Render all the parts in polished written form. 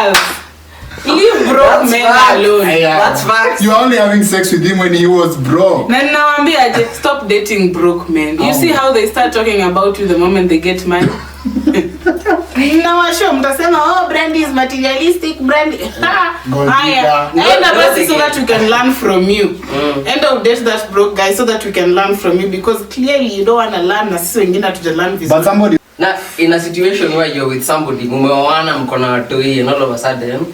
girls. Leave broke men alone. That's facts. You're only having sex with him when he was broke. Nanawambia, stop dating broke men. You see how they start talking about you the moment they get money? Nawasho mtasema, oh, Brandy is materialistic. Brandy. Haya. End of basi so that we can learn from you. End of date that broke guy so that we can learn from you, because clearly you don't want to learn na sisi wengine hatuja learn vizuri. But somebody Now, in a situation where you're with somebody, mumeoana mkono watoi, and all of a sudden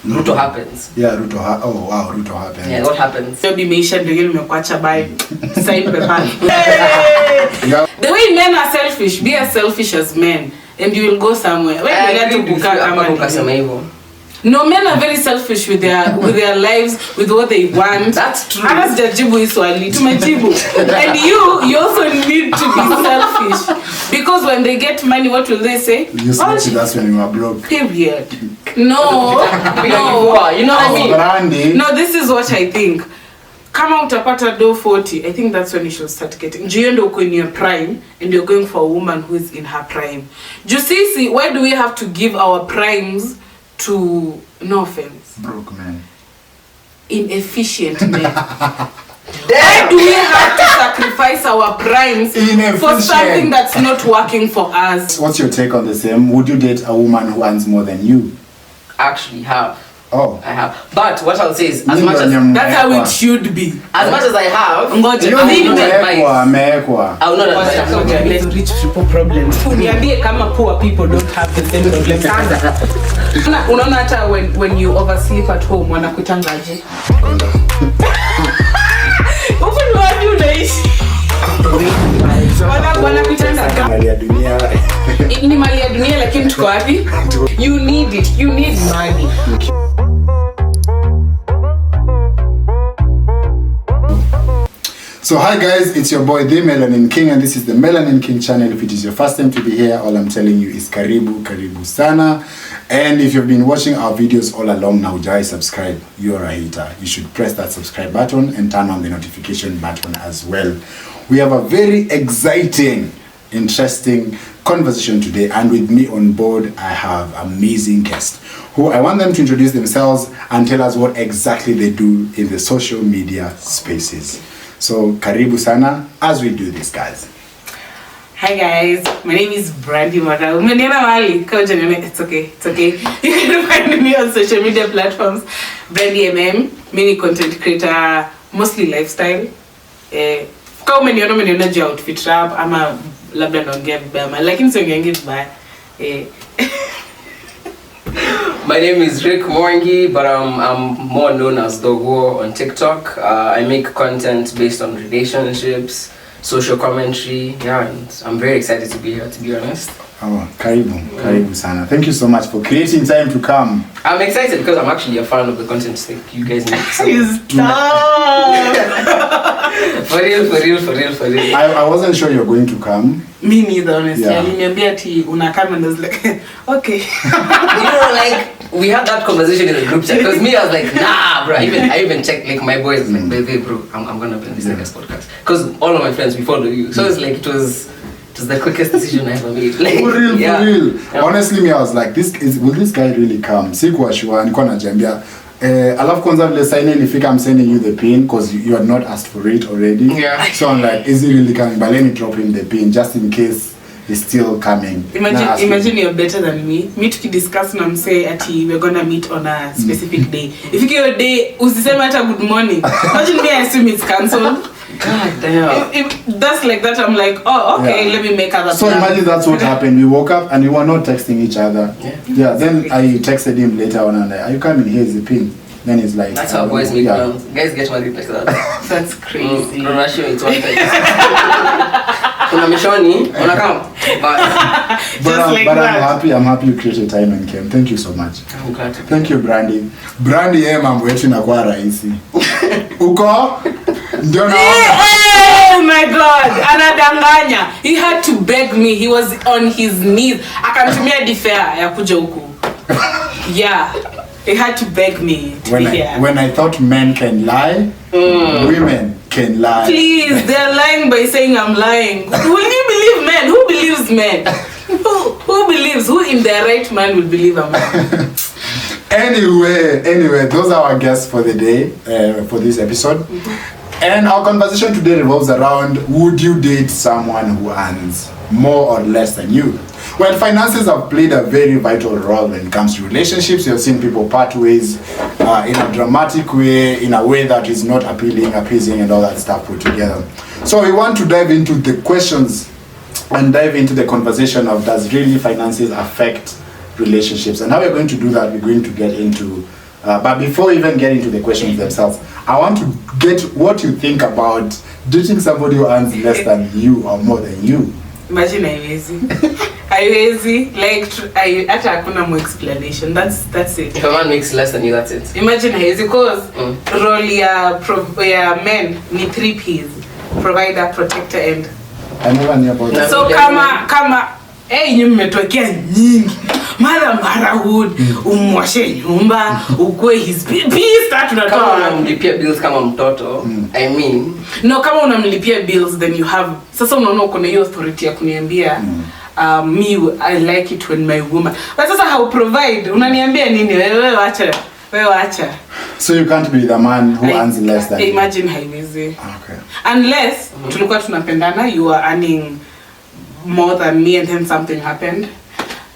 Ruto happens. Yeah, Ruto happens. Yeah, what happens? Job imeisha ndio nimekuacha by sign paper. The way men are selfish, be as selfish as men and you will go somewhere. When you get to buka kama no, men are very selfish with their lives, with what they want. That's true. Anas jajibu iswali tumejibu. And you also need to be selfish, because when they get money, what will they say? You said that's when you are broke. Period. No. You know what I mean? Brandy. No, this is what I think. Kama utapata do 40, I think that's when you should start getting. You end up in your prime and you're going for a woman who is in her prime. See, why do we have to give our primes to, no offense, broke men, inefficient men? Why do we have to sacrifice our primes for something that's not working for us? What's your take on the same? Would you date a woman who earns more than you? Actually have. Oh. I have. But what I'll say is, as much as that's how it should be. As much as I have, I will not advise. Let's reach people problems. Uniambie kama poor people don't have the same problems. Unaona hata when you oversleep at home wanakutangaje? Ufu ni wapi unaishi? Wanakutangaje? Mali ya dunia. Ni mali ya dunia, lakini tuko wapi? You need it. You need money. So hi guys, it's your boy the Melanin King, and this is the Melanin King channel. If it is your first time to be here, all I'm telling you is karibu sana. And if you've been watching our videos all along now, just subscribe. You are a hater. You should press that subscribe button and turn on the notification button as well. We have a very exciting, interesting conversation today, and with me on board I have amazing guests who I want them to introduce themselves and tell us what exactly they do in the social media spaces. So karibu sana as we do this, guys. Hi guys, my name is Brandy. It's okay. You can find me on social media platforms. Brandy mini content creator, mostly lifestyle. Kama umeniona juu outfit rap ama labda naongea vibaya, lakini siongea vibaya. My name is Rick Mwangi, but I'm more known as Thoguo on TikTok. I make content based on relationships, social commentary, and I'm very excited to be here, to be honest. Oh, karibu sana. Thank you so much for creating time to come. I'm excited because I'm actually a fan of the content that you guys make. So. For real. I wasn't sure you're going to come. Me neither, honestly. Aliniambia ati unakama, and I was like, okay. You know, like, we had that conversation in the group chat. Because me, I was like, nah, bro. I even checked, like, my boys, like, baby, bro, I'm gonna be on this next podcast. Because all of my friends, we follow you. So it's like, it was the quickest decision I ever made. Like, for real. Yeah. Honestly, me, I was like, will this guy really come? Sikuwa sure, nilikuwa najambia. Alafu kwanza vile sign ilifika, I'm sending you the pin because you had not asked for it already. Yeah. So I'm like, is he really coming? But let me drop him the pin just in case he's still coming. Imagine you're better than me. Me tukidiscuss na mse ati we're gonna meet on a specific day. If you get your day, usiseme hata good morning. Imagine me, I assume it's cancelled. God damn. If that's like that, I'm like, oh, okay, let me make other plans. So imagine that's what happened. We woke up and we were not texting each other. Yeah. Then I texted him later on and are you coming? Here's the pin. Then he's like, that's how boys make plans. Guys get married like that. That's crazy. Russia, it's one thing. Kuna mishoni, unakam. But I'm happy you created time and came. Thank you so much. I'm glad to be. Thank you, Brandy. Brandy, mambo yetu inakuwa rahisi. Uko? Ndio na. Oh my God, anadanganya. He had to beg me. He was on his knees. Akanitumia difea ya kuja huku. Yeah. He had to beg me to be here. When I thought men can lie, women can lie. Please, they're lying by saying I'm lying. Will you believe men? Who believes men? Who believes? Who in their right mind will believe a man? Anyway, those are our guests for the day, for this episode. And our conversation today revolves around, would you date someone who earns more or less than you? Well, finances have played a very vital role when it comes to relationships. You've seen people part ways in a dramatic way, in a way that is not appeasing, and all that stuff put together. So we want to dive into the questions and dive into the conversation of, does really finances affect relationships? And how we're going to do that, we're going to get into, but before we even get into the questions themselves, I want to get what you think about dating somebody who earns less than you or more than you. Imagine haiwezi, like hata hakuna more explanation. That's it. If a man makes less than you, that's it. Imagine haiwezi, because role ya men ni 3 P's: provider, protector, and I never knew about that. so kama nyinyi mmetokea nyingi motherhood, umwashe nyumba, ukue his peace, kama unamlipia bills kama mtoto. I mean, no, kama unamlipia bills, then you have, sasa unaona uko na hiyo authority ya kuniambia me, I like it when my woman, but sasa how provide, unaniambia nini? Wewe wacha. So you can't be the man who earns less than you. Imagine haiwezi. Okay. Unless tulikuwa tunapendana, you are earning more than me and then something happened.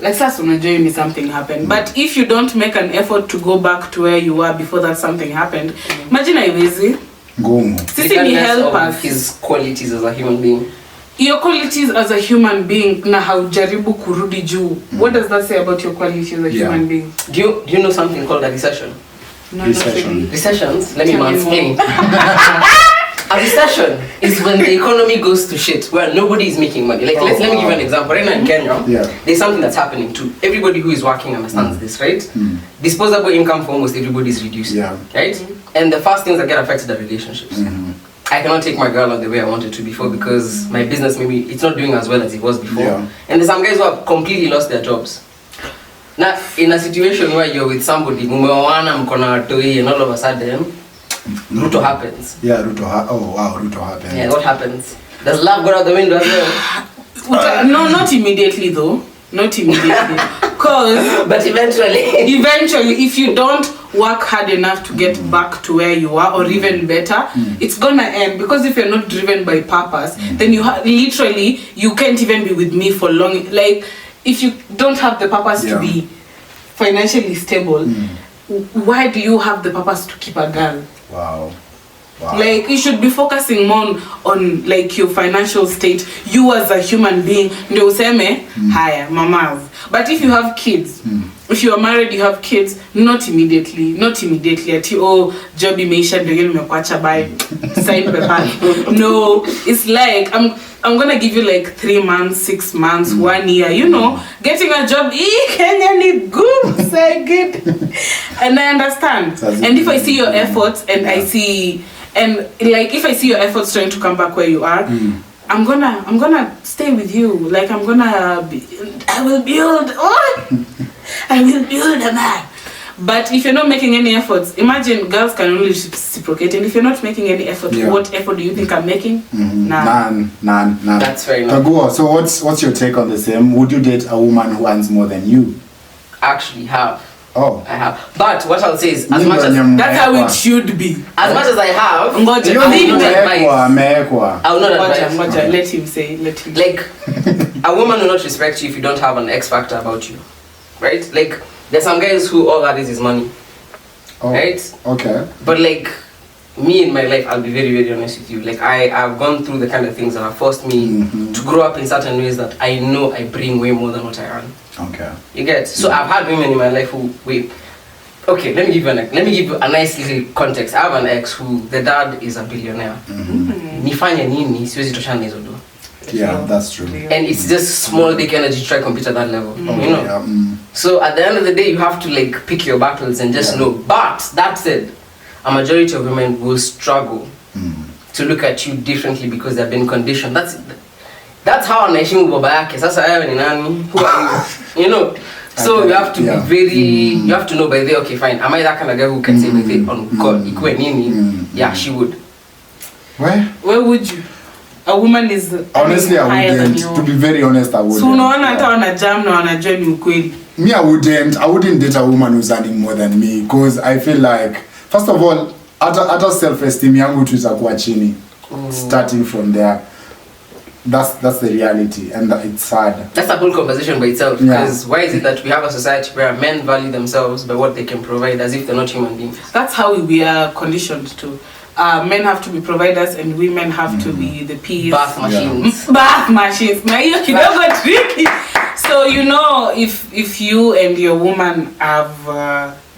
Like sasa unajua ni something happened. But if you don't make an effort to go back to where you were before that something happened, imagine haiwezi. Ngumu. Sisi ni helpers. His qualities as a human being. Your qualities as a human being na haujaribu kurudi juu. What does that say about your qualities as a human being? Do you know something called a recession? No, Recession. Recessions? Let me explain. A recession is when the economy goes to shit, where nobody is making money. Like, let me give you an example. Right now in Kenya, there's something that's happening to everybody who is working understands this, right? Disposable income for almost everybody is reducing, right? And the first things that get affected are relationships. I cannot take my girl out the way I wanted to before because my business, maybe it's not doing as well as it was before. And there's some guys who have completely lost their jobs. Now, in a situation where you're with somebody, and all of a sudden, Ruto happens. Ruto happens. Yeah, what happens? Does love go out the window as well? No, not immediately though. Not immediately. But eventually, if you don't work hard enough to get back to where you are, or even better, it's gonna end. Because if you're not driven by purpose, then you literally, you can't even be with me for long. Like, if you don't have the purpose to be financially stable, why do you have the purpose to keep a girl? Wow. Like, you should be focusing more on like your financial state, you as a human being. Ndio useme haya mamas. But if you have kids, if you are married, you have kids, not immediately ati job imeisha ndio yeye nimekuacha by sign paper. No, it's like I'm gonna give you like 3 months, 6 months, 1 year, you know, getting a job, Kenya ni good, so good. And I understand. And if I see your efforts and I see, and like if I see your efforts trying to come back where you are, I'm gonna stay with you. Like I will build a man. But if you're not making any efforts, imagine girls can only reciprocate, and if you're not making any effort, what effort do you think I'm making? None. That's very nice. Thoguo, so what's your take on the same? Would you date a woman who earns more than you? Actually have. Oh. I have. But what I'll say is, as much as that's how it should be. As much as I have, I will not advise. Let him say. Like, a woman will not respect you if you don't have an X factor about you, right? Like, there's some guys who all that is money, right? Okay. But like, me in my life, I'll be very, very honest with you. Like, I've gone through the kind of things that have forced me to grow up in certain ways that I know I bring way more than what I earn. Okay. You get? So I've had women in my life who okay, let me give you a nice little context. I have an ex who the dad is a billionaire. Nifanya nini siwezi toshana hizo do. Yeah, that's true. And it's just small big energy to try to compete at that level. You know. So at the end of the day, you have to like pick your battles and just know. But that said, a majority of women will struggle to look at you differently because they've been conditioned. That's how anaheshimu baba yake. Sasa wewe ni nani? Who are you? You know. So you have to be very, you have to know by the okay, fine. Am I that kind of guy who can say with it on God, ikwe nini? Yeah, she would. Where would you? A woman is honestly, I wouldn't. To be very honest, I wouldn't. So unaona hata wana jam na wanajua ni ukweli. Me, I wouldn't date a woman who's earning more than me, because I feel like, first of all, hata self-esteem yangu tu itakuwa chini. Starting from there. That's the reality, and it's sad. That's a whole conversation by itself. Because why is it that we have a society where men value themselves by what they can provide, as if they're not human beings? That's how we are conditioned to. Men have to be providers, and women have to be the peas. Bath machines. Bath machines. Na hiyo kidogo tricky. So you know, if you and your woman have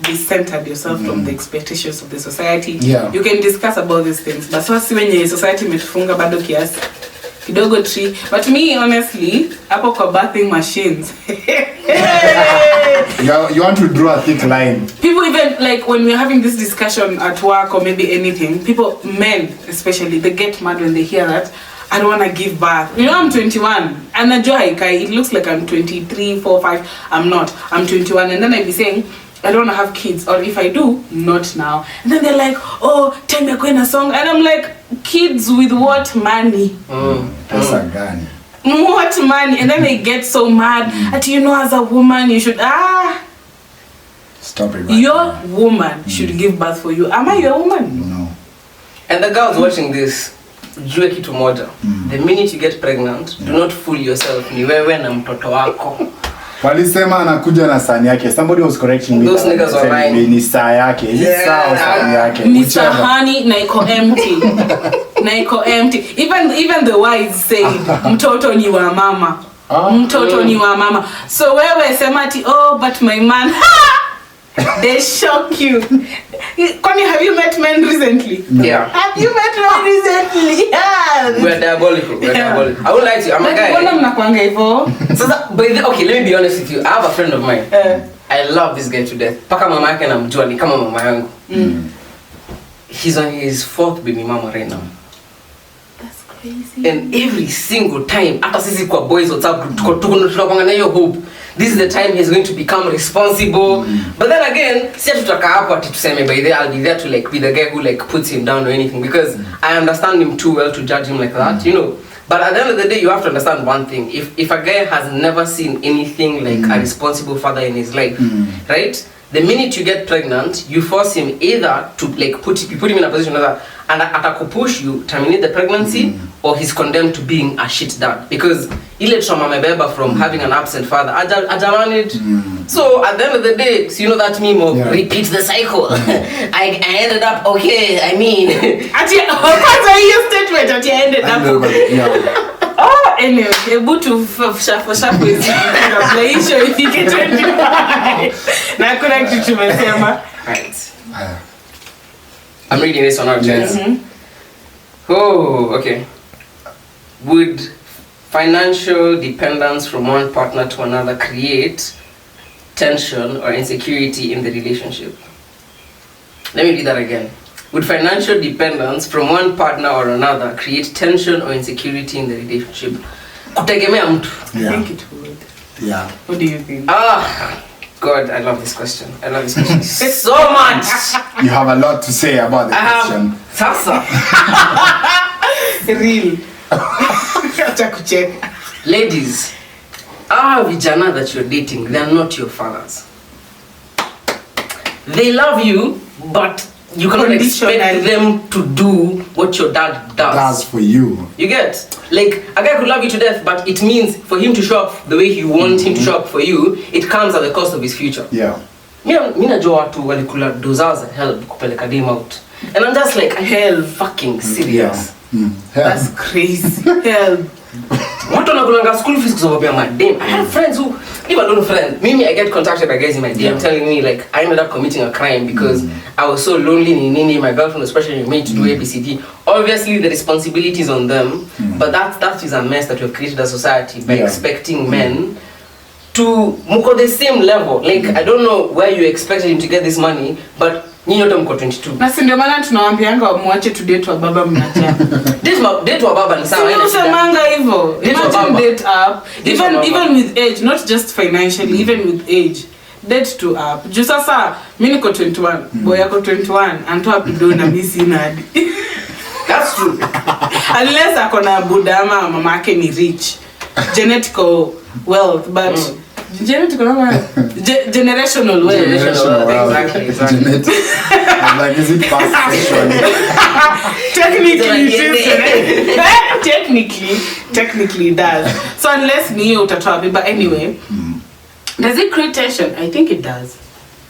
decentered yourself from the expectations of the society, you can discuss about these things. But sasa wenye society imetufunga bado kiasi. Kidogo tree. But me, honestly, hapo kwa bathing machines. You want to draw a thick line. People even, like, when we're having this discussion at work or maybe anything, people, men especially, they get mad when they hear that. I don't want to give birth. You know, I'm 21. And it looks like I'm 23, 4, 5. I'm not. I'm 21. And then I'd be saying, I don't want to have kids. Or if I do, not now. And then they're like, oh, tell me a song. And I'm like, kids with what money? That's a gun. What money? And then they get so mad. That, you know, as a woman, you should... Stop it. Your woman should give birth for you. Am I your woman? No. And the girls watching this, jue kitu moja. The minute you get pregnant, do not fool yourself. Ni wewe na mtoto wako. Walisema anakuja na sahani yake. Somebody was correcting me. Those niggas are lying. Ni saa yake. Ni saa sahani yake. Ni sahani na iko empty. Na iko empty. Even the wise say mtoto ni wa mama. Mtoto ni wa mama. So wewe sema ati, oh, but my man, they shock you. Connie, have you met men recently? Yeah. Have you met men recently? Yeah. We're diabolical. I won't lie to you. I'm a guy. Okay, let me be honest with you. I have a friend of mine. I love this guy to death. Paka mama yake namjua ni kama mama yangu. He's on his 4th baby mama right now. That's crazy. And every single time, after sisi kwa boys WhatsApp group, tunakuanga na hiyo hope. This is the time he's going to become responsible. But then again, si tutaka hapo ati tuseme by there I'll be there to like be the guy who like puts him down or anything, because I understand him too well to judge him like that, you know. But at the end of the day, you have to understand one thing. If a guy has never seen anything like a responsible father in his life, right? The minute you get pregnant, you force him either to like you put him in a position that and atakupush you terminate the pregnancy, or he's condemned to being a shit dad, because ile trauma amebeba from having an absent father ajamanage. So at the end of the day, so you know that meme of repeat the cycle. I ended up okay. I mean, what's your statement? At I ended up okay. Oh, anyway, able to shuffle with the issue if you get it. Now connect to my tema. Right. I'm reading this on our chest. Oh, okay. Would financial dependence from one partner to another create tension or insecurity in the relationship? Let me read that again. Would financial dependence from one partner or another create tension or insecurity in the relationship? Kutegemea mtu. I think it would. Yeah. What do you think? God, I love this question. I love this question so much. You have a lot to say about the question. Sasa. Real. Acha kucheck. Ladies, vijana that you're dating, they're not your fathers. They love you, but you cannot expect them to do what your dad does for you. You get? Like, a guy could love you to death, but it means for him to show up the way you want him to show up for you, it comes at the cost of his future. Yeah. Mimi najua watu walikula dozao za help kupeleka dem out. And I'm just like, hell fucking serious. That's crazy. Hell. Watu wanakulanga school fees kusababia madem. I have friends who, even don't friend. Mimi, I get contacted by guys in my DM telling me like I ended up committing a crime because I was so lonely. My girlfriend was pressuring me to do ABCD. Obviously, the responsibility is on them, but that is a mess that we have created as a society by expecting men to muko the same level. Like I don't know where you expected him to get this money, but nyinyi wote mko 22. Na si ndio maana tunawaambianga muache tu date wa baba mnacha. Date wa baba ni sawa. Sio semanga hivyo. Imagine date up. Even with age, not just financially, even with age. Date to up. Juu sasa mimi niko 21, boy yako 21, anatoa pido na mimi sina hadi. That's true. Unless akona buda ama mama yake ni rich. Genetical wealth, but Generational wealth. Generational wealth. Exactly. Genetic. I'm like, is it passed sexually? Technically it does. So unless me utatoa, but anyway, does it create tension? I think it does.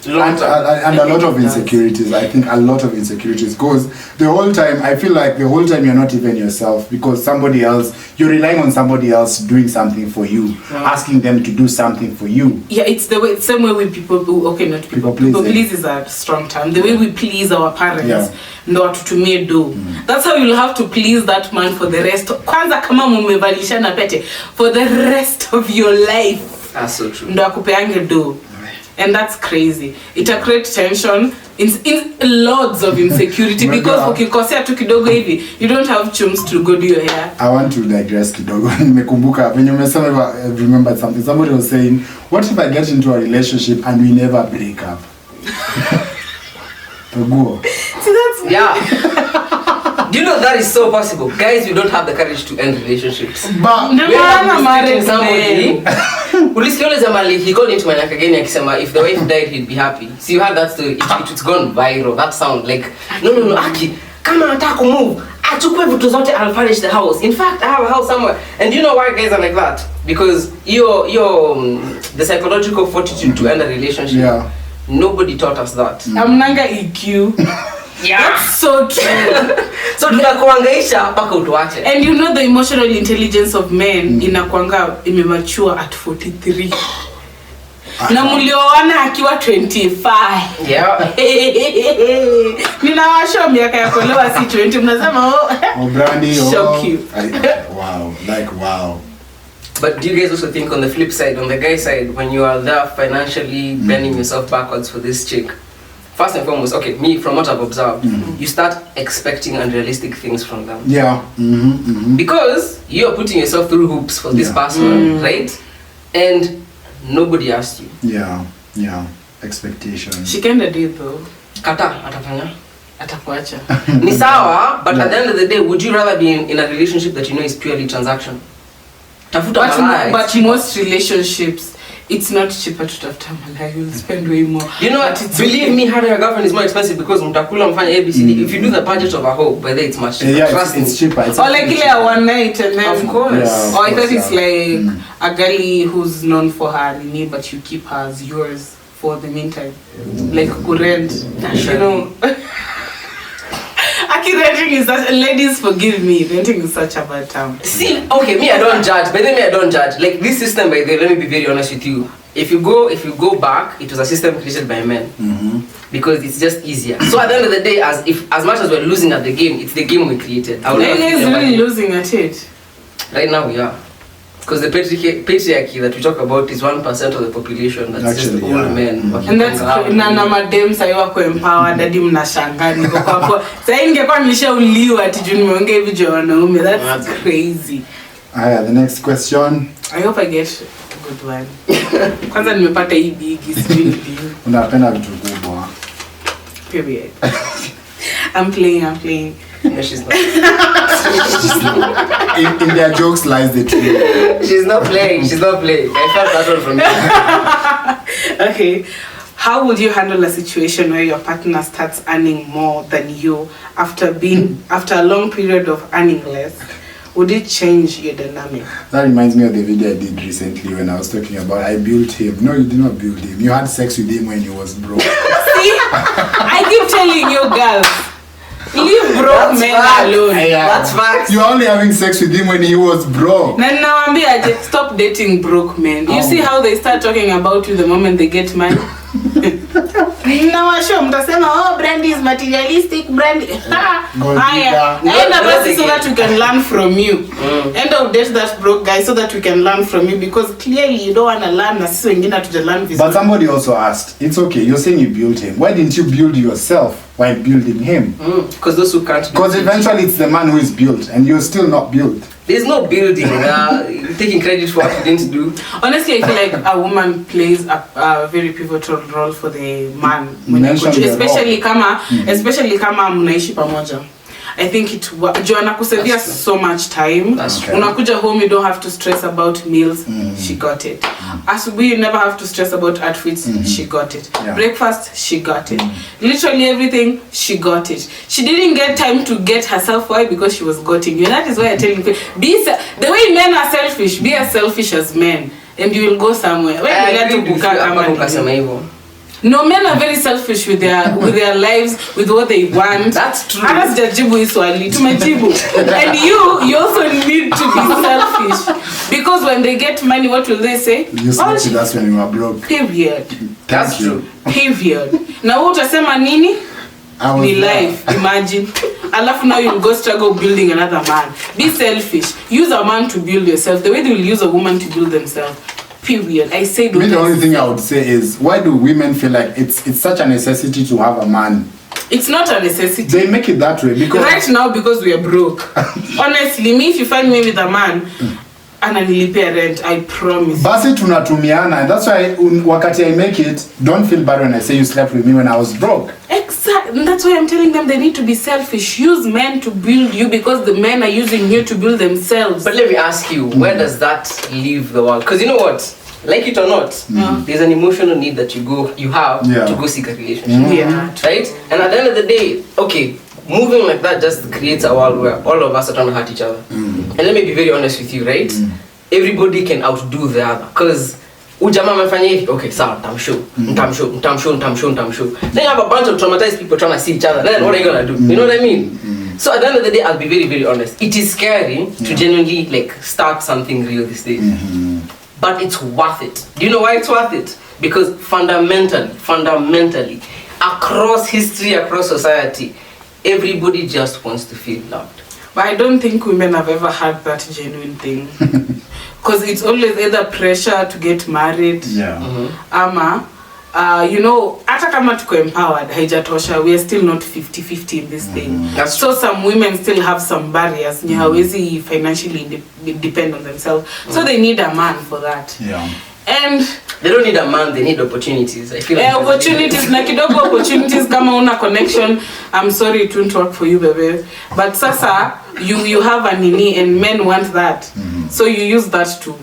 And a lot of insecurities. I think a lot of insecurities, because the whole time, I feel like the whole time you're not even yourself, because somebody else, you're relying on somebody else doing something for you, asking them to do something for you. Yeah, it's the way, same way with people who, okay, not people please is a strong term. The way we please our parents, ndo tutumie do. That's how you'll have to please that man for the rest. Kwanza kama mumevalishana pete, for the rest of your life. That's so true. Ndo akupeange do. And that's crazy. It'll create tension, in loads of insecurity, because ukikosea tu kidogo hivi, you don't have chums to go do your hair. I want to digress kidogo. Nimekumbuka when you remembered something. Somebody was saying, what if I get into a relationship and we never break up? Thoguo. See, that's Do you know that is so possible? Guys, we don't have the courage to end relationships. But we are married somebody. Ulisikia zamani, he called into my life again akisema if the wife died he'd be happy. See, you heard that story. It's gone viral. That sound like no aki kama nataka kumove achukue vitu zote, I'll furnish the house. In fact, I have a house somewhere. And do you know why guys are like that? Because the psychological fortitude to end a relationship. Nobody taught us that. Amnanga EQ. That's so true. So tunakuangaisha mpaka utuache. And you know the emotional intelligence of men inakuanga imemature at 43. Na mulioana akiwa 25. Yeah. Ninawasho miaka ya kuolewa si 20, mnasema Brandy, shock you. Wow, like wow. But do you guys also think on the flip side, on the guy side, when you are there financially bending yourself backwards for this chick, first and foremost, okay, me, from what I've observed, you start expecting unrealistic things from them. Yeah. Because you're putting yourself through hoops for this person, right? And nobody asked you. Yeah. Expectation. She kinda did though. Kata, atafanya. Atakuacha. Ni sawa, but at the end of the day, would you rather be in a relationship that you know is purely transaction? Tafuta malaya. But most relationships, it's not cheaper to tafuta malaya. You'll spend way more. You know what? Believe me, having a girlfriend is more expensive because mtakula mfanya ABCD. If you do the budget of a whole, by then it's much cheaper. Yeah, it's cheaper. Or like one night and then. Of course. Yeah, or I thought it's like a girl who's known for her nini, but you keep her as yours for the meantime. Like rent. You know. Renting is such, ladies forgive me, renting is such a bad term. See, okay, me I don't judge, but then me I don't judge. Like this system, by the way, let me be very honest with you. If you go back, it was a system created by men because it's just easier. So at the end of the day, as much as we're losing at the game, it's the game we created. Ladies really losing at it. Right now we are. Because the patriarchy that we talk about is 1% of the population. That's actually, just old men. And that's na madem sayo wako empowered hadi mnashangaa niko hapo. Sasa ingekuwa nilishauliwa ati juu nimeongea hivi juu wanaume. That's crazy. The next question. I hope I get a good one. Kwanza nimepata hii big is Unapenda vitu kubwa. Period. I'm playing. No, she's not. In their jokes lies the truth. She's not playing. I felt that one from you. Okay. How would you handle a situation where your partner starts earning more than you after a long period of earning less? Would it change your dynamic? That reminds me of the video I did recently when I was talking about I built him. No, you did not build him. You had sex with him when he was broke. See? I keep telling you girls. Leave broke men alone. That's facts. You're only having sex with him when he was broke. Nawambia just stop dating broke men. You see how they start talking about you the moment they get money? Nawasho mtasema Brandy is materialistic. Brandy. Haya. Enda basi so that we can learn from you. End of date that broke guy so that we can learn from you, because clearly you don't want to learn na sisi wengine hatuja learn vizuri. But somebody also asked, it's okay, you're saying you built him. Why didn't you build yourself while building him? Because those who can't. Because eventually it's the man who is built and you're still not built. There's no building. Taking credit for what you didn't do. Honestly, I feel like a woman plays a very pivotal role for the man, especially kama mnaishi pamoja. I think Joanna kusevia so much time. Unakuja home, you don't have to stress about meals. She got it. Asubuhi, you never have to stress about outfits. She got it. Breakfast, she got it. Literally everything, she got it. She didn't get time to get herself. Why? Because she was goting you. And that is why I tell you, the way men are selfish, be as selfish as men, and you will go somewhere. No, men are very selfish with their lives, with what they want. That's true. And you also need to be selfish, because when they get money, what will they say? You slept with us when you were broke. Period. That's true. Period. Now what utasema nini? Be life. Imagine. Alafu now you'll go struggle building another man. Be selfish. Use a man to build yourself the way they will use a woman to build themselves. Period. I say the only thing I would say is, why do women feel like it's such a necessity to have a man? It's not a necessity. They make it that way because right now, because we are broke. Honestly, me, if you find me with a man ananilipia rent, I promise. Basi tunatumiana, and that's why wakati I make it, don't feel bad when I say you slept with me when I was broke. Exactly. That's why I'm telling them they need to be selfish. Use men to build you, because the men are using you to build themselves. But let me ask you, where does that leave the world? Because you know what? Like it or not, there's an emotional need that you have to go seek a relationship. Yeah. Right? And at the end of the day, okay, moving like that just creates a world where all of us are trying to hurt each other. And let me be very honest with you, right? Everybody can outdo the other. Because ujama amefanya hivi, okay, sawa, nitamshow. Then you have a bunch of traumatized people trying to see each other. Then what are you gonna do? You know what I mean? So at the end of the day, I'll be very, very honest. It is scary to genuinely like start something real these days. But it's worth it. Do you know why it's worth it? Because fundamentally, across history, across society, everybody just wants to feel loved. But I don't think women have ever had that genuine thing. Because it's always either pressure to get married. Ama, you know, hata kama tuko empowered, haijatosha, we are still not 50-50 in this thing. So some women still have some barriers. Ni hawezi financially depend on themselves. So they need a man for that. And they don't need a man, they need opportunities. I feel like opportunities, na kidogo opportunities kama una connection. I'm sorry it won't work for you, baby. But sasa, you have a nini and men want that. So you use that to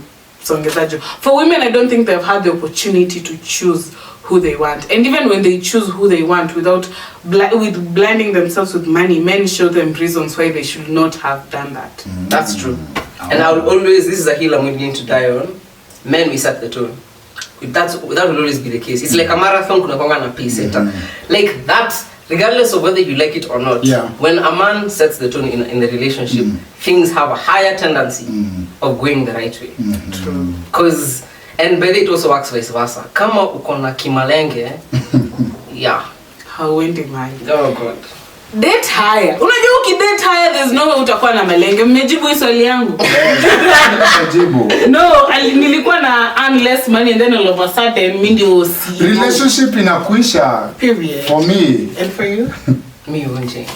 songeza juu. For women, I don't think they've had the opportunity to choose who they want. And even when they choose who they want without blinding themselves with money, men show them reasons why they should not have done that. That's true. And I will always, this is a hill I'm willing to die on. Men, we set the tone. That will always be the case. It's like a marathon, kuna kwanga na pace setter. Like that, regardless of whether you like it or not, when a man sets the tone in the relationship, things have a higher tendency of going the right way. True. Because, and by the way, it also works vice versa. Kama uko na kimalenge, hauendi mali. Oh God. Date higher. Unajua ukidate higher, there's no way utakuwa na malenge. Mmejibu hii swali yangu. No, nilikuwa na earn less money and then all of a sudden mimi ndio si. Relationship inakuisha. Period. For me. And for you? Me won't change.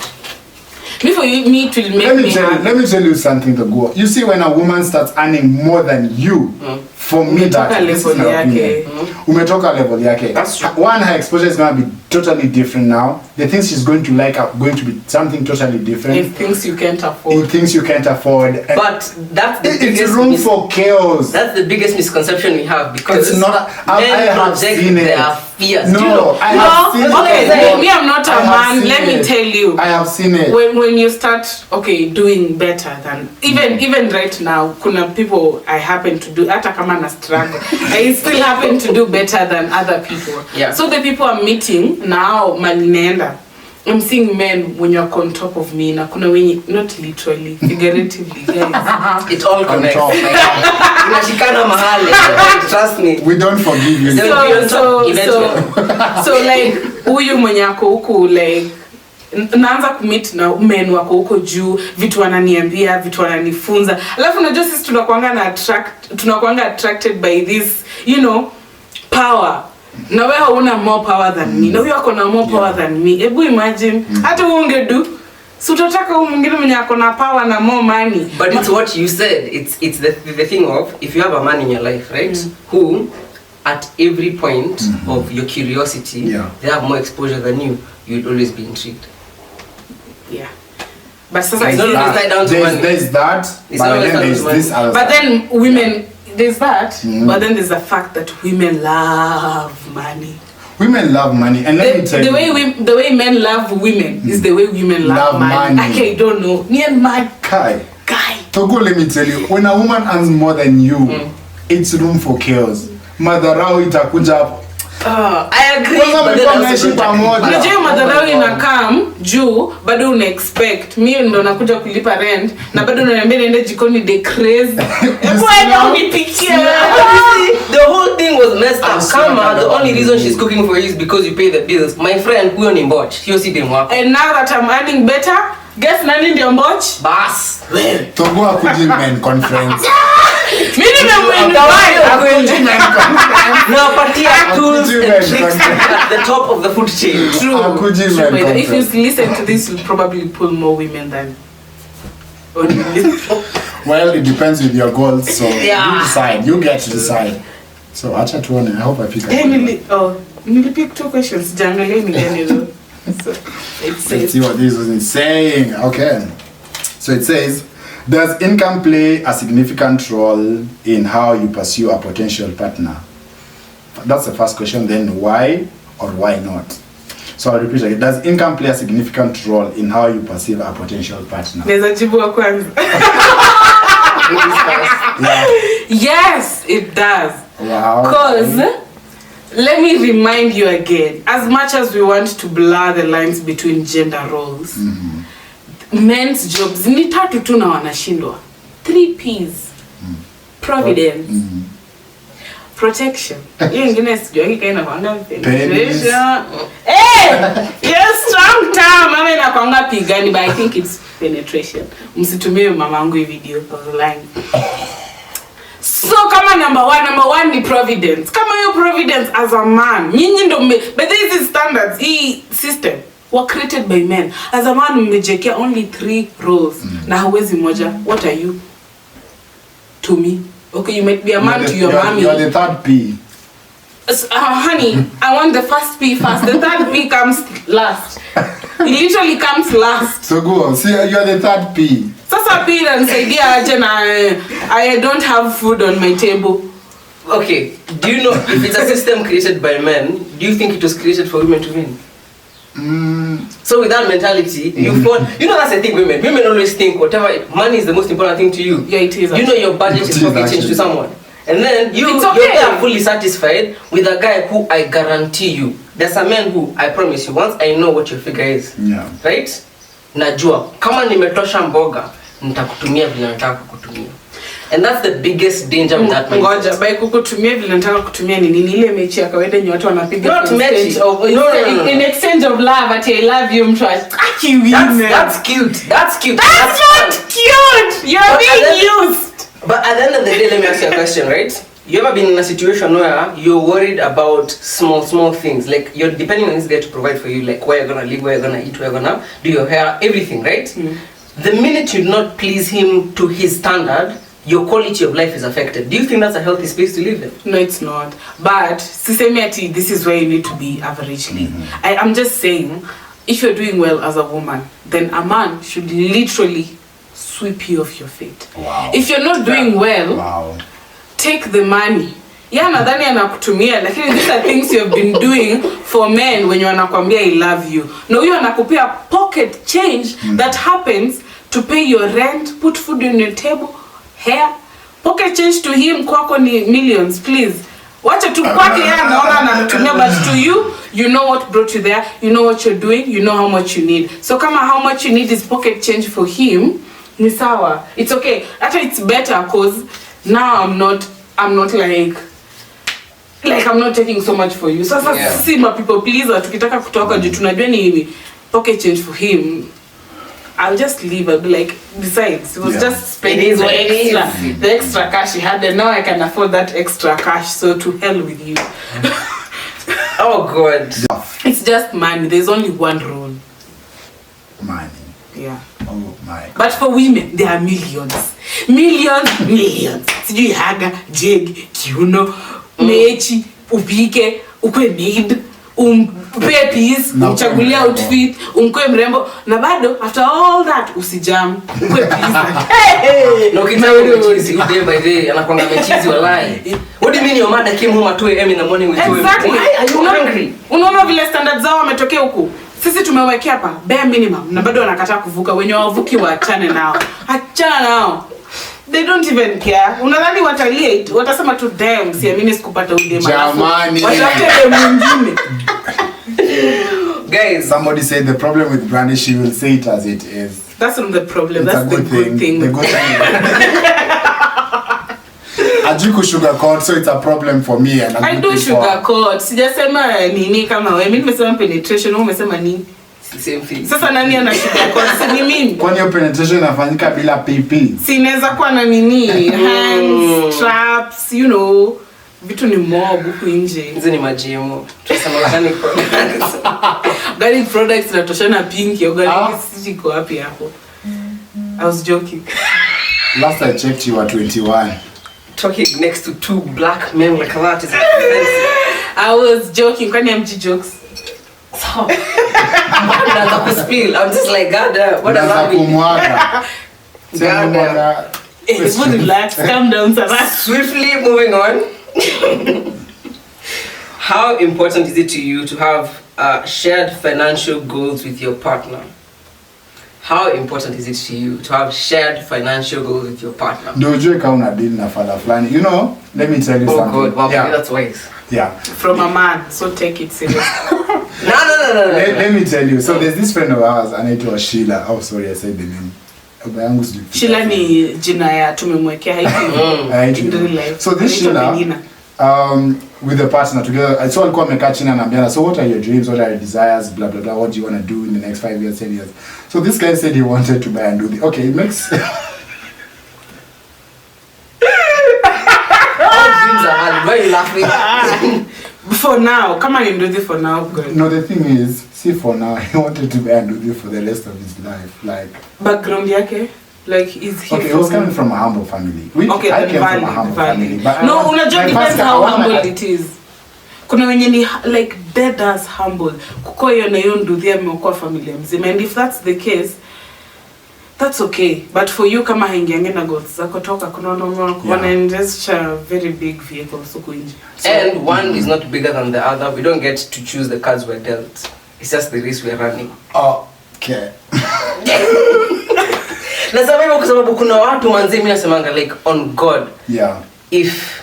Me for you, me it will make me happy. Let me tell you something, Thoguo. You see, when a woman starts earning more than you, for me that this is my opinion. Umetoka level yake. That's true. One, her exposure is going to be totally different now. The things she's going to like are going to be something totally different. In things you can't afford. In things you can't afford. But that's the biggest it's room for chaos. That's the biggest misconception we have, because it's not. I have seen it. Their fears. No, I have seen it. Me, I'm not a man. Let me tell you. I have seen it. When you start doing better than even right now, kuna people I happen to do hata kama na struggle, I still happen to do better than other people. So the people I'm meeting now, malinenda, I'm seeing men when you're on top of me. Na kuna wenye, not literally, figuratively, guys. It all connects. Unashikana mahali. Trust me. We don't forgive you. So like, huyu mwenye ako huku, like, naanza kumit na men wako huko juu, vitu wananiambia, vitu wananifunza. Alafu unajua sisi tunakuanga attracted by this, you know, power. Na wewe una more power than me. Na huyo ako na more power than me. Hebu imagine, hata wewe ungedu. So utataka huyu mwingine mwenye ako na power na more money. But it's what you said. It's the thing of, if you have a man in your life, right? Who at every point of your curiosity, they have more exposure than you, you'd always be intrigued. Yeah. But sasa It's not always tied down to money. There's that, It's but not always then tied there's to money. this other But side. then women, there's that. But then there's the fact that women love money. Women love money, and let me tell you. The way men love women is the way women love money. I don't know. Me and my Kai. guy. Thoguo, let me tell you, when a woman earns more than you, it's room for chaos. Madharau itakuja hapo. I agree. Kwanza But mlikuwa then mnaishi also pamoja. Unajua madharau inakam juu bado una expect mimi ndo nakuja kulipa rent na bado unaniambia niende jikoni de crazy. Bwana unipikie. The whole thing was messed up. Kama the only reason she's cooking for you is because you pay the bills. My friend huyo ni mboch. Hiyo si demu wako. And now that I'm earning better, guess nani ndio mboch? Bas. Thoguo akuji men conference. Mimi nimemwendawai Akuji men conference. Nawapatia tools and tricks at the top of the food chain. True. Akuji men True. If you conference. listen to this, you'll probably pull more women than. Well, it depends with your goals, so Yeah. you decide. You get to decide. So acha tuone. I hope I pick up. Nilipick 2 questions. Jangalia ni gani though. So it Let's says see what this is saying. Okay. So it says, does income play a significant role in how you pursue a potential partner? That's the first question. Then why or why not? So I'll repeat again. Does income play a significant role in how you perceive a potential partner? Naweza jibu wa kwanza. Yeah. Yes, it does. Wow. Because let me remind you again, as much as we want to blur the lines between gender roles, men's jobs ni tatu tu na wanashindwa. 3 P's. Providence. Protection. Hiyo ingine sijui hiki kaina kwanga penetration. Yes, strong term. Mama inakwanga pigani, but I think it's penetration. Msitumie mamangu hii video of the line. So kama number one ni providence. Kama hiyo providence as a man, nyinyi ndo but these standards, hii system were created by men. As a man mmejekea only 3 roles. Na hawezi moja. What are you? To me. Okay, you might be a man to your mommy. You're the 3rd P. Honey, I want the first P first. The 3rd P comes last. It literally comes last. So go on. See, you're the 3rd P. Sasa P inanisaidia aje na I don't have food on my table. Okay, do you know if it's a system created by men, do you think it was created for women to win? So with that mentality, you fall. You know that's the thing, women. Women always think whatever money is the most important thing to you. Yeah, it is. You know your budget is pocket change to someone, and then you're there fully satisfied with a guy who I guarantee you. There's a man who I promise you once I know what your figure is. Yeah. Right? Najua kama nimetosha mboga nitakutumia vile nataka kukutumia. And that's the biggest danger with that mindset. Ngoja, by kukutumia vile nataka kutumia ni nini ile mechi ya kawaida yenye watu wanapiga Not mechi. in exchange of love at I love you mtu aki That's cute. That's cute. That's not cute. You're being used. But at the end of the day, let me ask you a question, right? You ever been in a situation where you're worried about small things? Like you're depending on this guy to provide for you, like where you're gonna live, where you're gonna eat, where you're gonna do your hair, everything, right? The minute you not please him to his standard, your quality of life is affected. Do you think that's a healthy space to live in? No, it's not. But sisemi ati this is where you need to be averagely. I'm just saying, if you're doing well as a woman, then a man should literally sweep you off your feet. Wow. If you're not doing well, Wow. take the money. Yeah, nadhani anakutumia, lakini these are things you have been doing for men when you wanakwambia I love you. Na huyo anakupea pocket change that happens to pay your rent, put food on your table, hair. Pocket change to him kwako ni millions, please. Wacha tu kwake yeye anaona anakutumia, but to you, you know what brought you there, you know what you're doing, you know how much you need. So kama how much you need is pocket change for him, ni sawa. It's okay. Actually, it's better because now I'm not like I'm not taking so much for you. Sasa si ma people pleaser tukitaka kutoka juu tunajua ni pocket change for him. I'll just leave. I'll be like, besides, it was just spending the extra cash he had, and now I can afford that extra cash. So to hell with you. Oh God. It's just money. There's only one rule. Money. Yeah. Oh my. But for women, there are millions. Millions. Sijui haga, jeg, kiuno, mechi, upike, ukwe maid, pay peace, Na umchagulia mrembo. outfit, umkoe mrembo na bado after all that usijam. Umkoe peace. Hey! No kitu mechizi day by day anakuanga mechizi walai. What do you mean your mother came home at 2 a.m. in the morning with you? Exactly. Why are you hungry? Unaona vile standards zao wametokea huku. Sisi tumewekea hapa bare minimum na bado wanakataa kuvuka. Wenye wavuki waachane nao. Achana nao. They don't even care. Unadhani watalie? Watasema tu damn, siamini sikupata udema. Jamani. Watafute mwingine. Guys, Somebody said the problem with Brandy, she will say it as it is. That's not the problem. It's That's the good thing. The good thing. Ajuku sugarcoat, so it's a problem for me and I do sugarcoat. Sijasema nini kama wewe. Mimi nimesema penetration, wewe umesema nini? same thing. Sasa nani ana sugarcoat? Si ni mimi. Kwani hiyo penetration inafanyika bila PP? Si inaweza kuwa na nini? Hands, straps, you know. Vitu ni mob huku nje. Hizi ni majimu. Tunasema organic products. Organic products zinatoshana pinki. Organic sisi iko wapi hapo? I was joking. Last I checked you were 21. Talking next to 2 black men like that is offensive. I was joking. Kwani MG jokes? So, I'm just like, God damn, what does that mean? Kumwaga. God damn. Everybody relax. Calm down, Sarah. Swiftly moving on. How important is it to you to have shared financial goals with your partner? How important is it to you to have shared financial goals with your partner? Ndio ujue kama una deal na fala fulani. You know, let me tell you Oh something. God, wow, Yeah. that's wise. Yeah. From a man, so take it serious. No. Let me tell you. So there's this friend of ours, anaitwa Sheila. Oh, sorry, I said the name. Baba yangu sijui. Sheila ni jina ya tumemwekea haiti in real life. So this Sheila, with the partner together, so alikuwa amekaa chini anambiana, so what are your dreams, what are your desires, blah blah blah, what do you want to do in the next 5 years, 10 years. So this guy said he wanted to buy and do the, okay, it makes All dreams are valid. Why are you laughing? For now, kama ni ndozi for now, good. No, the thing is, see, for now he wanted to buy and do this for the rest of his life, like. Background yake, like is he? Okay, he was coming from a humble family. Okay, I then came from a valid, humble valid. family. But No, I unajua my depends first how one, humble it is. Kuna wenye ni like dead as humble. Kuko hiyo na hiyo nduthi ameokoa familia mzima. And if that's the case, that's okay. But for you kama haingiange na goals zako toka kuna wanaendesha very big vehicles huko nje. And one is not bigger than the other. We don't get to choose the cards we're dealt. It's just the race we're running. Okay. Nasema hivyo kwa sababu kuna watu manzi mimi nasemanga like on God. Yeah. If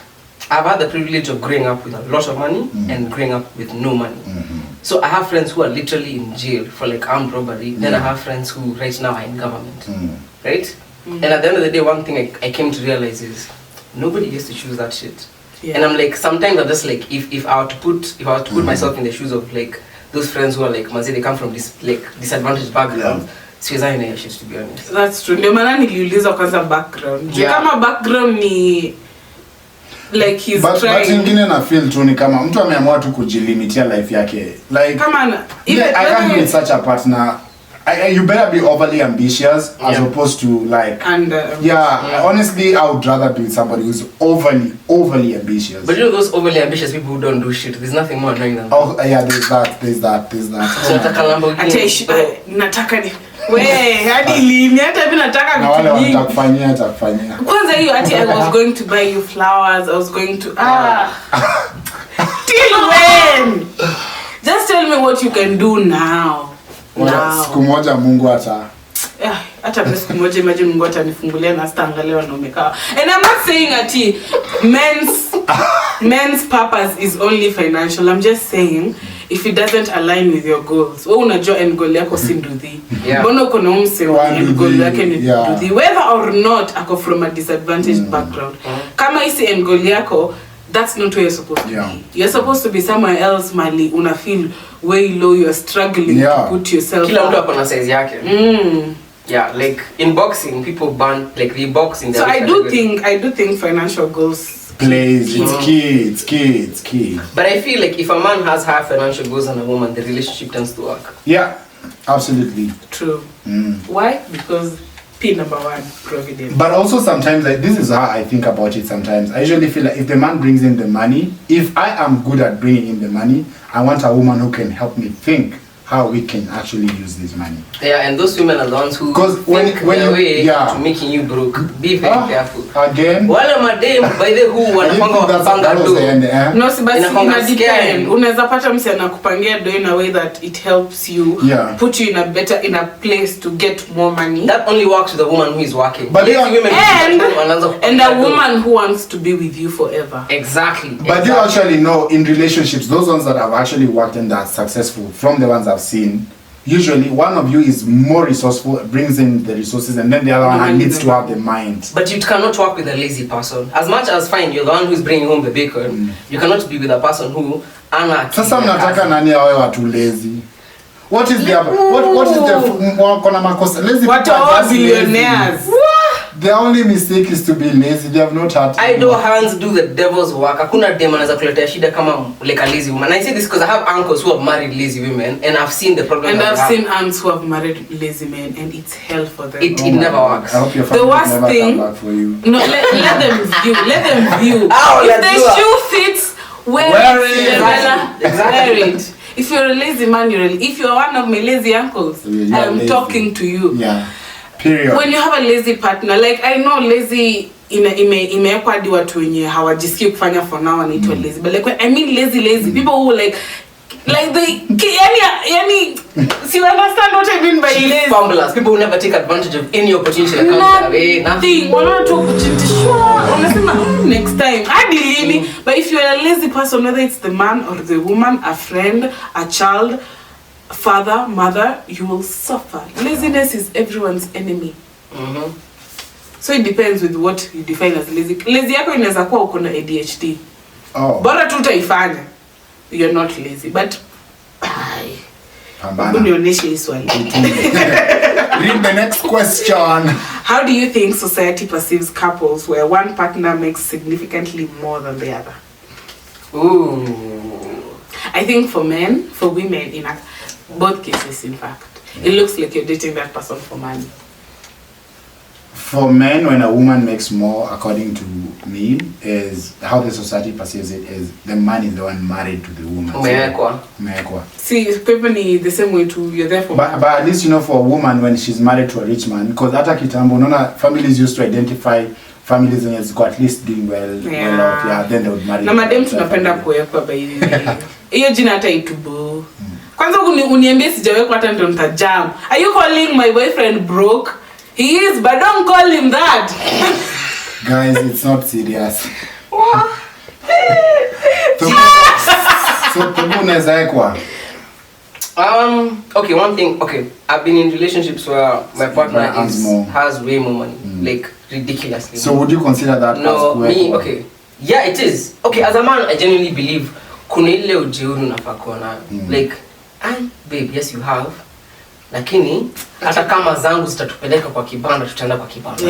I've had the privilege of growing up with a lot of money and growing up with no money. So I have friends who are literally in jail for like armed robbery. Then I have friends who right now are in government. Right? And at the end of the day, one thing I came to realize is nobody gets to choose that shit. Yeah. And I'm like, sometimes I'm just like, if I were to put myself in the shoes of like those friends who are like, manzi, they come from this like disadvantaged background. Siwezani na hiyo shit, to be honest. That's true. Ndio maana niliuliza kwanza background. Yeah. Kama background ni like he's trying. But ingine na feel tu ni kama mtu ameamua tu kujilimitia life yake. Like Kama na I can't be with such a partner. You better be overly ambitious as opposed to like and honestly I would rather be with somebody who's overly ambitious. But you know those overly ambitious people who don't do shit, there's nothing more annoying than that. Oh yeah, there's that. So nataka Lamborghini. nataka ni hadi lini hata mimi nataka na wale vitu nyingi. watakufanyia. Kwanza hiyo ati I was going to buy you flowers, I was going to till when? Just tell me what you can do now. Siku moja Mungu hata mimi siku moja imagine Mungu atanifungulia na sitaangalia wanaume kawa. And I'm not saying ati men's purpose is only financial. I'm just saying if it doesn't align with your goals. Wewe unajua end goal yako si nduthi. Mbona uko na umse end goal yake ni nduthi. Whether or not ako from a disadvantaged background. Kama isi end goal yako, that's not where you're supposed to be. You're supposed to be somewhere else, Mali. Una feel way low, you're struggling to put yourself. Kila mtu hapo na size yake. Yeah, like in boxing, people burn like they box in. So I do think financial goals plays. It's key. But I feel like if a man has higher financial goals than a woman, the relationship tends to work. Yeah, absolutely. True. Why? Because P number 1, providence. But also sometimes, this is how I think about it sometimes. I usually feel like if the man brings in the money, if I am good at bringing in the money, I want a woman who can help me think how we can actually use this money. Yeah, and those women are the ones who when their way yeah. to making you broke. Be very careful. Again. Wale madem by the who wanapanga do. No, si basi ina depend. Unaweza pata msi anakupangia do in a way that it helps you, put you in a place to get more money. That only works with a woman who is working. But women and a woman who wants to be with you forever. Exactly. But you actually know in relationships, those ones that have actually worked and that are successful, from the ones I've seen, usually one of you is more resourceful, brings in the resources, and then the other one needs to have the mind. But you cannot work with a lazy person. As much as fine, you're the one who's bringing home the bacon, you cannot be with a person who sasa mnataka nani awe watu lazy? What is the wakona makosa lazy? What are billionaires? The only mistake is to be lazy. They have not had idle hands do the devil's work. Hakuna dem anaweza kuletea shida kama like a lazy woman. I say this because I have uncles who have married lazy women and I've seen the problem. And I've seen aunts who have married lazy men and it's hell for them. It never works. I hope your the worst never thing, come back for you. No, let them view. Let them view. If the shoe fits, wear it. If you're a lazy man, if you're one of my lazy uncles, I'm talking to you. Yeah. Period. When you have a lazy partner, like I know lazy imewekwa hadi watu wenye hawajisikii kufanya for now wanaitwa lazy, but like when I mean lazy people who like they yani see you understand what I mean by lazy? Fumblers, people who never take advantage of any opportunity that comes their way. Nothing. Wana tu kuchitishwa. Unasema next time. Hadi lini? But if you're a lazy person, whether it's the man or the woman, a friend, a child, father, mother, you will suffer. Laziness is everyone's enemy. So it depends with what you define as lazy. Lazy yako inaweza kuwa uko na ADHD. Bora tu utaifanya. You're not lazy, but unionyeshe hii swali. Read the next question. How do you think society perceives couples where one partner makes significantly more than the other? Ooh. I think for men, for women, in both cases, in fact, it looks like you're dating that person for money. For men, when a woman makes more, according to me, is how the society perceives it is the man is the one married to the woman. Umewekwa. See, people need the same way too. You're there for. But at least for a woman when she's married to a rich man, because hata kitambo, families used to identify families and it's got at least doing well off, then they would marry. Na madem tunapenda kuwekwa by the way. Hiyo jina hata itubu. Kwanza uniambie sijawekwa hata ndio nitajam. Are you calling my boyfriend broke? He is, but don't call him that. Guys, it's not serious. So unaweza ekwa. Okay, one thing. Okay, I've been in relationships where my partner has way more money, like ridiculously. So would you consider that? No, me. Okay, yeah, it is. Okay, as a man, I genuinely believe kuna ile ujeuri unafaa kuwa nayo. Like, babe, yes you have. Lakini hata kama zangu zitatupeleka kwa kibanda tutaenda kwa kibanda.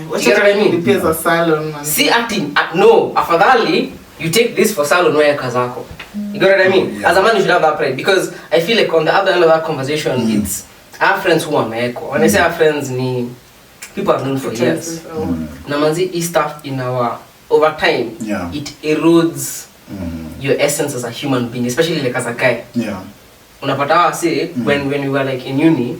Wacha nilipia za salon man. See acting no, afadhali you take this for salon wear kazako. You got what I mean? As a man you should have that pride because I feel like on the other end of that conversation it's our friends who are meko. When I say our friends ni people I've known for years. Na manzi is stuff in our over time it erodes your essence as a human being, especially like as a guy. Yeah. Unapata say when we were like in uni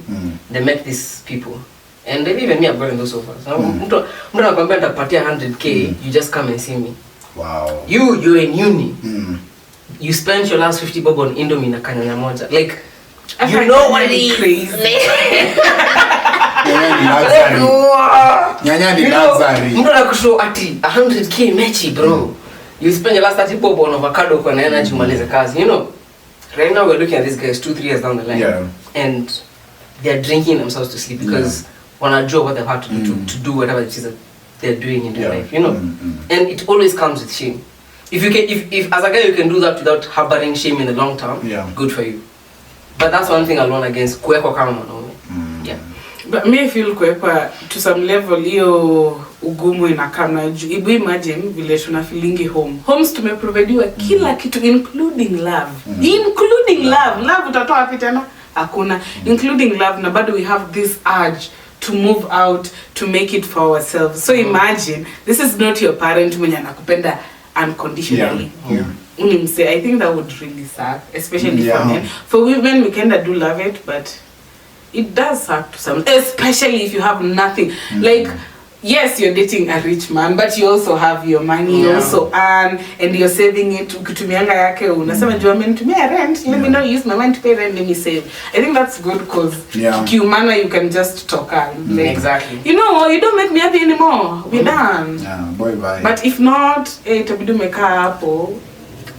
they met these people and they even me have gotten those offers. Mtu anakuambia nitakupatia 100k you just come and see me. Wow. You're in uni. You spent your last 50 bob on Indomie na kanyanya moja. Like you know what it is. Nyanya ni luxury. Mtu anakushow ati 100k mechi bro. You spend your last 30 bob on avocado kwa na energy umalize kazi. You know. Right now we're looking at these guys 2-3 years down the line and they're drinking themselves to sleep because wanajua what they've had to do to do whatever it is that they're doing in their life, you know. And it always comes with shame. If you can, if as a guy you can do that without harboring shame in the long term, good for you. But that's one thing I'll warn against. Kuwekwa kama mwanaume. Yeah. But me feel kuwekwa to some level hiyo ugumu inakaa na juu. Ibu imagine vile tuna feelingi home. Homes tumeprovidiwa kila kitu including love. Including love. Love utatoa wapi tena? Hakuna. Including love na bado we have this urge to move out to make it for ourselves. So imagine, this is not your parent mwenye anakupenda unconditionally. I think that would really suck, especially for men. For women, we kinda do love it, but it does suck to some, especially if you have nothing. Like, yes, you're dating a rich man, but you also have your money, you also earn, and you're saving it. Ukitumianga yake, unasema juu amenitumia rent, let me not use my money to pay rent, let me save. I think that's good because kiumana you can just talk and like, exactly. You know, you don't make me happy anymore. We're done. Yeah, boy bye. But if not, itabidi umekaa hapo.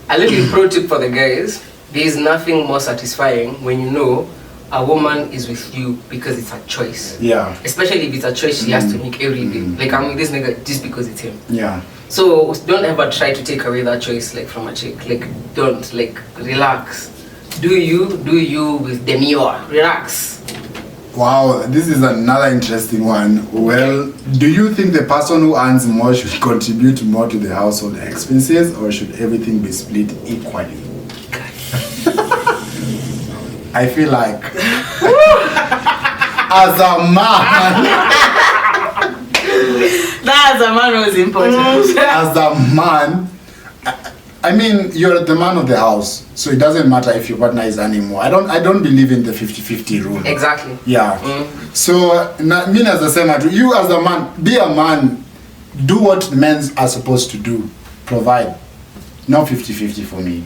A little pro tip for the guys: there is nothing more satisfying when you know a woman is with you because it's a choice. Yeah. Especially if it's a choice she has to make every day. Like, I'm with this nigga just because it's him. Yeah. So don't ever try to take away that choice, like, from a chick. Like, don't, like, relax. Do you with demure. Relax. Wow, this is another interesting one. Well, do you think the person who earns more should contribute more to the household expenses, or should everything be split equally? I feel like as a man, that as a man was important. as a man, I mean, you're the man of the house, so it doesn't matter if your partner is earning more. I don't believe in the 50-50 rule. Exactly. Yeah. So, me as a same, you as a man, be a man, do what men are supposed to do, provide. Not 50-50 for me.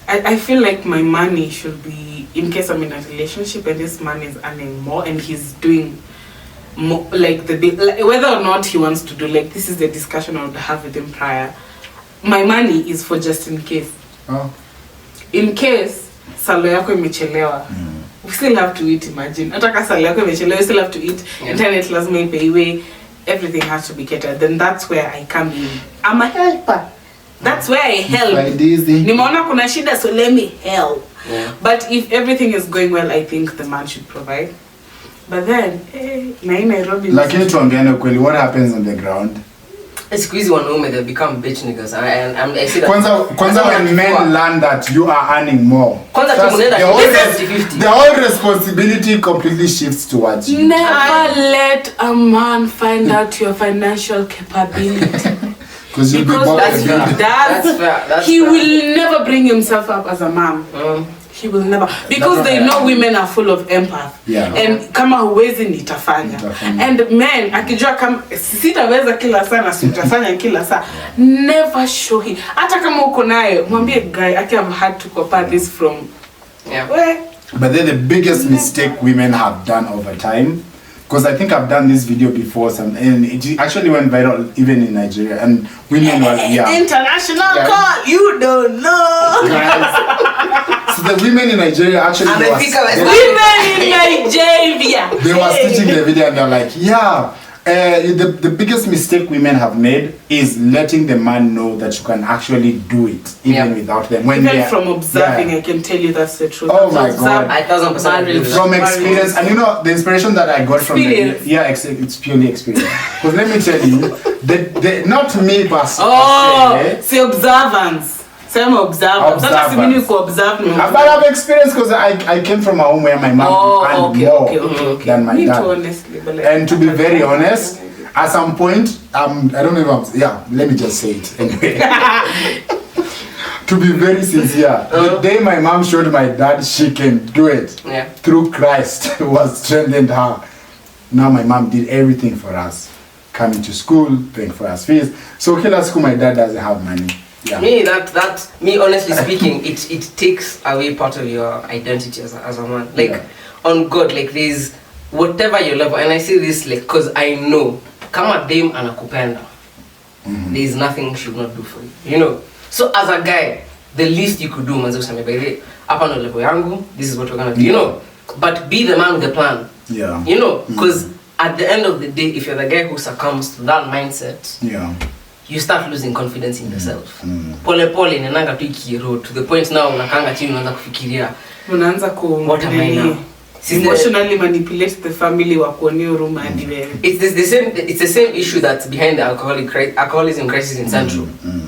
I feel like my money should be, in case I'm in a relationship and this man is earning more and he's doing more, like whether or not he wants to do, like, this is the discussion I would have with him prior. My money is for just in case. Oh. In case salo yako imechelewa, we still have to eat. Imagine, ataka salo yako imechelewa, we still have to eat. Internet lazima ipeiwe, everything has to be catered. Then that's where I come in. I'm a helper. That's where I help. Nimeona kuna shida, so let me help. But if everything is going well, I think the man should provide. But then, Nairobi. Lakini tuambiane kweli, what happens on the ground? Squeeze one woman, they become bitch niggas. I see that. Kwanza when men learn that you are earning more, the whole responsibility completely shifts towards you. Never let a man find out your financial capability. Because he will never bring himself up as a man. He will never, because they know women are full of empath. And kama huwezi nitafanya. And men akijua kama sitaweza kila saa na sitafanya kila saa, never show him. Hata kama uko naye mwambie guy, I have had to compare this from But then the biggest mistake women have done over time, because I think I've done this video before, and it actually went viral even in Nigeria, and women were international call, you don't know. So the women in Nigeria actually they were stitching the video and they're like, the biggest mistake women have made is letting the man know that you can actually do it even without them. Even from observing, I can tell you that's the truth. Oh my God. 1000% from experience. And you know, the inspiration that I got from it's purely experience. Because let me tell you, not me personally. See, observance. Same observance. That's the meaning to observe. But I've experienced because I came from a home where my mom earned more than my dad. Honestly, and to be very honest, at some point, I don't know if let me just say it anyway. To be very sincere, the day my mom showed my dad she can do it through Christ was strengthened her. Now my mom did everything for us, coming to school, paying for us fees. So kila siku my dad doesn't have money. Me honestly speaking, it takes away part of your identity as a man. Like on God, like there's whatever your level, and I say this like because I know kama dem anakupenda, there's nothing she should not do for you. You know. So as a guy, the least you could do, manzo useme baby, hapa ndo level yangu, this is what we're gonna do. You know. But be the man with the plan. Yeah. You know, because at the end of the day, if you're the guy who succumbs to that mindset, you start losing confidence in yourself. Pole pole nenanga tu ikiro to the point now unakanga chini unaanza kufikiria unaanza what am I now? Emotionally manipulate the family wa kuonea room and it's the same issue that's behind the alcoholism crisis in Central.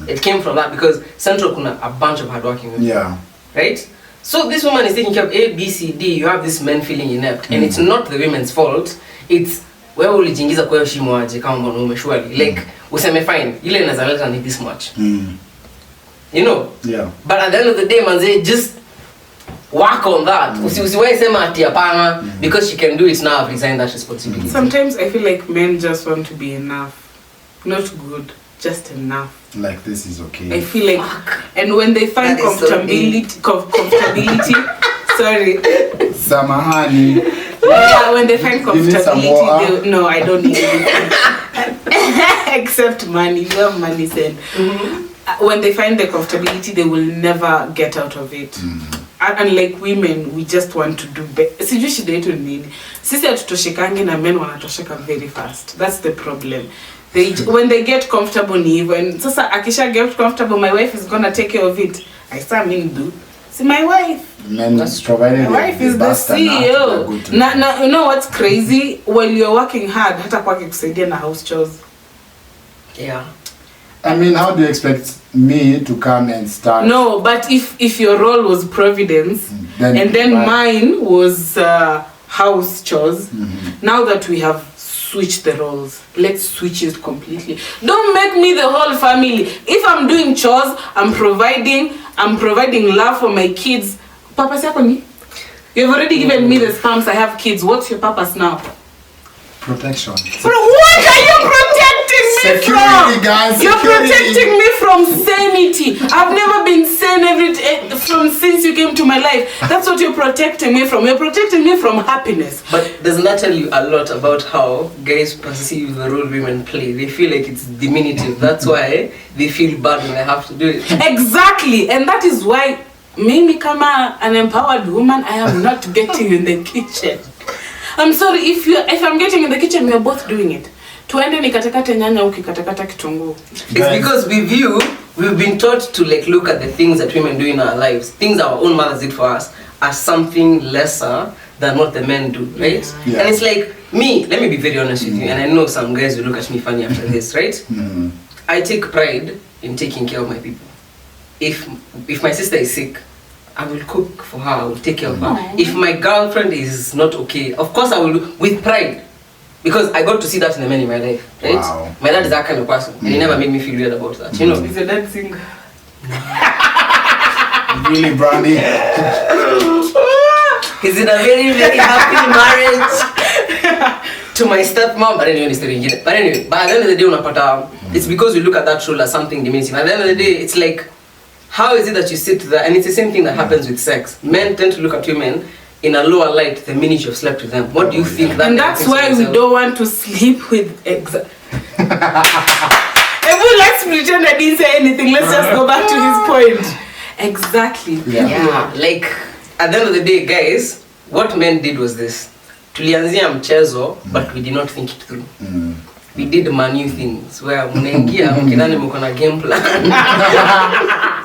It came from that because Central kuna a bunch of hardworking women. Right? So this woman is taking care of A, B, C, D. You have this men feeling inept, and it's not the women's fault. It's wewe ulijiingiza kwa hiyo shimo aje kama mwanaume surely like useme fine ile inaweza leta ni this much you know but at the end of the day manze just work on that usiwahi sema ati hapana because she can do it now, I've resigned that responsibility. Sometimes I feel like men just want to be enough, not good, just enough. Like this is okay. I feel like and when they find comfortability sorry samahani when they find comfortability no, I don't need anything except money. You have money said when they find the comfortability they will never get out of it. Unlike women, we just want to do better. Sijui shida yetu ni nini. Sisi hatutoshekangi na men wanatosheka very fast. That's the problem. When they get comfortable ni hivyo. And sasa akisha get comfortable, my wife is gonna take care of it. I saw mean do. See my wife. That's provided. My wife is the CEO. You know what's crazy? While you're working hard, hata kwake kusaidia na house chores. Yeah. I mean, how do you expect me to come and start? No, but if your role was providence, then mine was house chores. Now that we have switched the roles, let's switch it completely. Don't make me the whole family. If I'm doing chores, I'm providing love for my kids. Purpose yako ni? You've already given me the sperms. I have kids. What's your purpose now? Protection. What are you protecting me security, from? guys, You're security. protecting me from sanity. I've never been sane since you came to my life. That's what you're protecting me from. You're protecting me from happiness. But doesn't that tell you a lot about how guys perceive the role women play? They feel like it's diminutive. That's why they feel bad when they have to do it. Exactly. And that is why me kama an empowered woman, I am not getting in the kitchen. I'm sorry, if I'm getting in the kitchen, we are both doing it. Tuende nikatakate nyanya ukikatakata kitunguu. It's because we've been taught to like look at the things that women do in our lives, things our own mothers did for us, as something lesser than what the men do, right? Yeah. And it's like let me be very honest with you, and I know some guys will look at me funny after this, right? I take pride in taking care of my people. If my sister is sick, I will cook for her, I will take care of her. If my girlfriend is not okay, of course I will do with pride. Because I got to see that in the men in my life, right? Wow. My dad is that kind of person, and he never made me feel weird about that, you know? Is your dad singer? Really, Brandy? He's in a very, very happy marriage to my stepmom. But anyway, at the end of the day, it's because we look at that role as something diminishing. At the end of the day, it's like, how is it that you sit there? And it's the same thing that happens with sex. Men tend to look at women in a lower light the minute you've slept with them. What do you think that? And that's why we don't want to sleep with Everyone, let's pretend I didn't say anything. Let's just go back to his point. Exactly. Yeah. Like, at the end of the day, guys, what men did was this. Tulianzia mchezo, but we did not think it through. We did manu things where mnaingia mkidhani mko na game plan.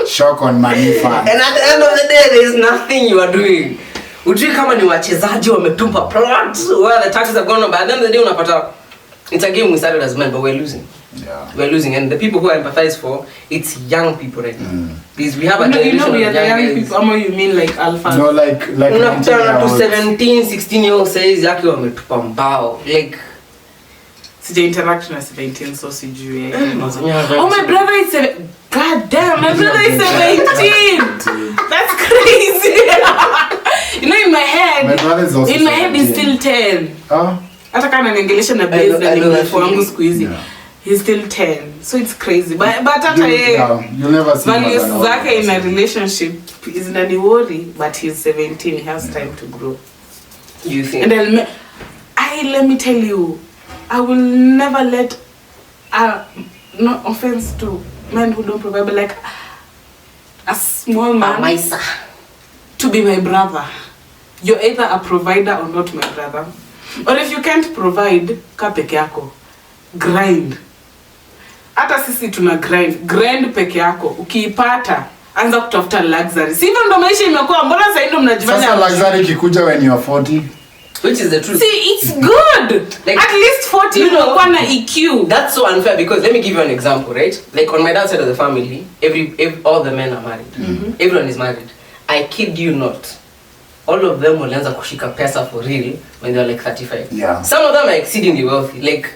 Shock on money fast. And at the end of the day, there is nothing you are doing. Ujui kama ni wachezaji wametumpa plot where the taxes have gone on. But at the end of the day, unapata, it's a game we started as men, but we're losing. Yeah. We're losing, and the people who I empathize for, it's young people right now. Because we have a you know we are the young guys. people. Ama you mean like alpha? No, like Unakutana to 17, 16-year-old says yake wametupa mbao. Like, Sija interact na 17 so sijui. Oh, my brother is God damn, my brother is 17. That's crazy. You know, in my head, my brother is also in my head 17. he's still 10. Oh. Hata kana niengelesha na base na nimefu wangu siku hizi. Yeah. He's still 10. So it's crazy. But hata you'll never see values him zake in a relationship is nani worry, but he's 17. He has time to grow. you think? And let me tell you, I will never let, no offense to men who don't provide, but like a small man to be my brother. You're either a provider or not my brother. Or if you can't provide, ka peke yako. Grind. Hata sisi tuna grind peke yako. Ukiipata, anza kutafuta luxury. Si hivyo ndo maisha imekuwa, mbona sasa ndo mnajifanya. Sasa luxury kikuja when you are 40. Which is the truth. See, it's good. Like, at least 40 you know, na EQ. That's so unfair because let me give you an example, right? Like on my dad's side of the family, all the men are married. Everyone is married. I kid you not. all of them walianza kushika pesa for real when they were like 35. Yeah. Some of them are exceedingly wealthy, like,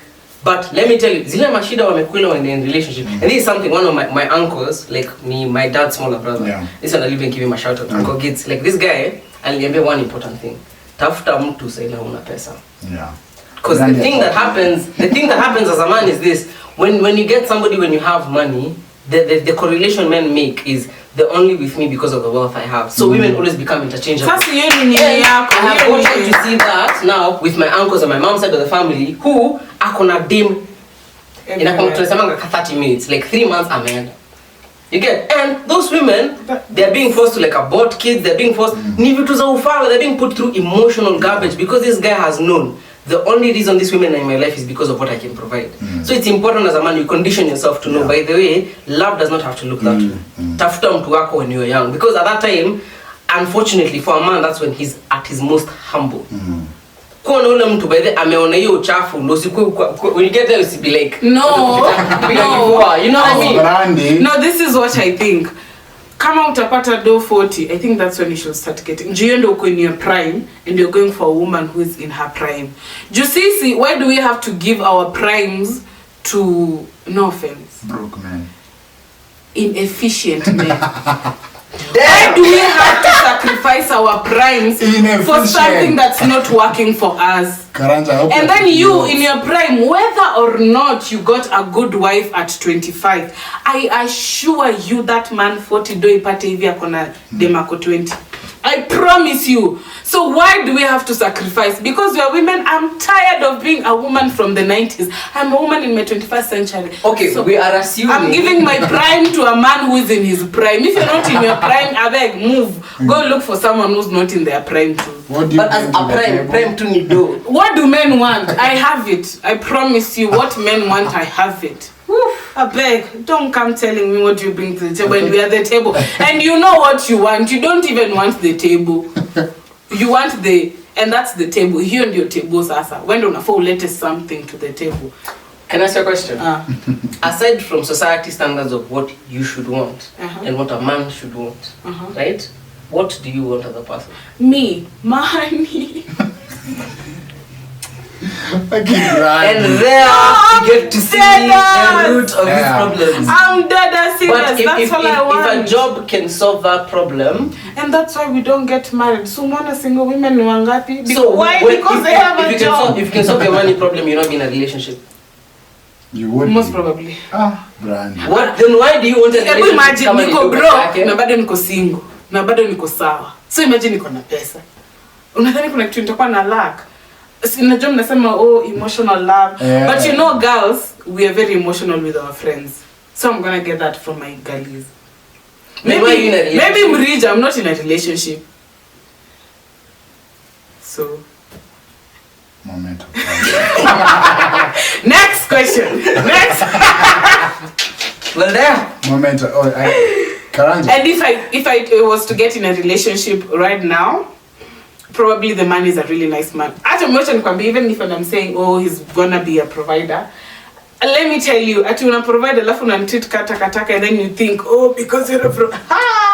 but let me tell you, zile mashida wamekuila when they're in relationship. And this is something one of my uncles, like my dad's smaller brother, this one I'll even give him a shout out, Uncle Gids. Like this guy, aliniambia one important thing. Tafuta mtu saina una pesa. Yeah. Because the thing that happens as a man is this: when you get somebody when you have money, the correlation men make is they're only with me because of the wealth I have. So women always become interchangeable. Sasa I have wanted to see that now with my uncles and my mom's side of the family who akona dim inakamtunasemanga ka 30 minutes, like 3 months ameenda. You get, and those women, they're being forced to like abort kids, they're being forced, ni vitu za ufala, they're being put through emotional garbage because this guy has known the only reason these women are in my life is because of what I can provide. So it's important as a man, you condition yourself to know, by the way, love does not have to look that way. Tafuta mtu wako when you are young. Because at that time, unfortunately for a man, that's when he's at his most humble. Kuona ule mtu by the ameona hiyo uchafu ndo when you get there you be like no, you know what I mean? Brandy. No, this is what I think. Kama utapata do 40, I think that's when you should start getting. Juu ndo uko in your prime and you're going for a woman who is in her prime. Juu sisi, why do we have to give our primes to, no offense, Broke man. inefficient men? Why do we have to sacrifice our primes for something that's not working for us? Karanja, And then you in your prime, whether or not you got a good wife at 25, I assure you that man 40 do ipate hivi akona demako 20. I promise you. So why do we have to sacrifice? Because we are women. I'm tired of being a woman from the 90s. I'm a woman in my 21st century. Okay, so we are assuming I'm giving my prime to a man who is in his prime. If you're not in your prime, I beg, move. Go look for someone who's not in their prime too. What do you but as a prime to need do. What do men want? I have it. I promise you, what men want, I have it. I beg, don't come telling me what you bring to the table when we are at the table. And you know what you want. You don't even want the table. You want and that's the table. Here on your table, sasa. When don't afford latest something to the table. Can I ask you a question? Aside from society standards of what you should want and what a man should want, right? What do you want as a person? Me, money. And there you get to see the root of his problems. I'm dead serious. But That's all I want. If a job can solve that problem, and that's why we don't get married. So many single women ni wangapi? So why? Because they have a job. If you can solve your money problem, you're not in a relationship. You would most probably. Brandy. What? Then why do you want a relationship? Imagine niko broke na bado niko single na bado niko sawa. So imagine niko na pesa. Unadhani kuna kitu nitakuwa na lack? Sinajua mnasema emotional love. But you know girls, we are very emotional with our friends. So I'm gonna get that from my girlies. Maybe Mrija, I'm not in a relationship. So moment. Next question. Next. Well there. Moment. Karanja. And if I was to get in a relationship right now, probably the man is a really nice man. Even if I'm saying, he's gonna be a provider, let me tell you, ati una provide alafu unamtreat kataka and then you think, because you're a provider.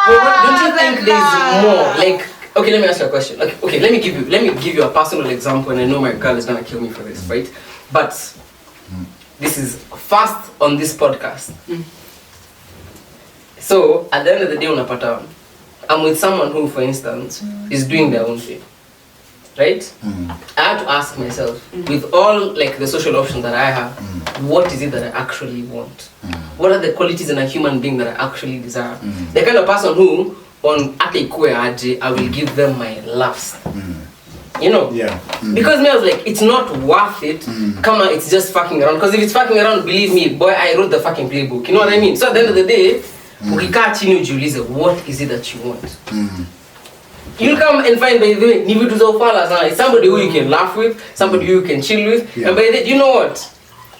Don't you think there's more? Like, okay, let me ask you a question. Okay, let me give you a personal example, and I know my girl is gonna kill me for this, right? But this is first on this podcast. So at the end of the day, unapata, I'm with someone who, for instance, is doing their own thing, right? I had to ask myself, with all like the social options that I have, what is it that I actually want? What are the qualities in a human being that I actually desire? The kind of person who, on atekue aje, I will give them my last. You know? Yeah. Because me, I was like, it's not worth it. Come on, it's just fucking around. Because if it's fucking around, believe me, boy, I wrote the fucking playbook. You know what I mean? So at the end of the day, ukikaa chini ujiulize, what is it that you want? You'll come and find, by the way, ni vitu za ufala sana. Somebody who you can laugh with, somebody who you can chill with. And by the way, you know what?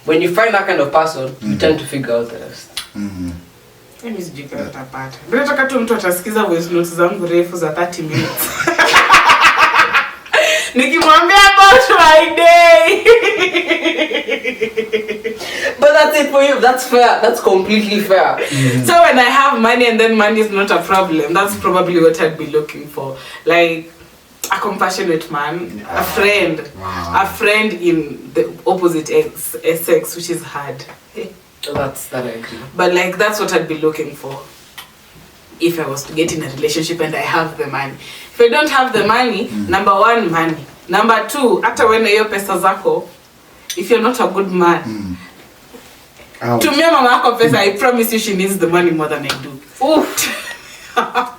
When you find that kind of person, you tend to figure out the rest. Mimi sijui kama utapata. Nataka tu mtu atasikiza voice notes zangu refu za 30 minutes. Nikimwambia about my day. But that's it for you. That's fair. That's completely fair. So when I have money and then money is not a problem, that's probably what I'd be looking for. Like, a compassionate man, a friend, Wow. a friend in the opposite sex, which is hard. That I agree. But like that's what I'd be looking for if I was to get in a relationship and I have the money. If I don't have the money, number one, money. Number two, hata when hiyo pesa zako, if you're not a good man, tumia mama yako pesa, I promise you she needs the money more than I do. Oof. Wow.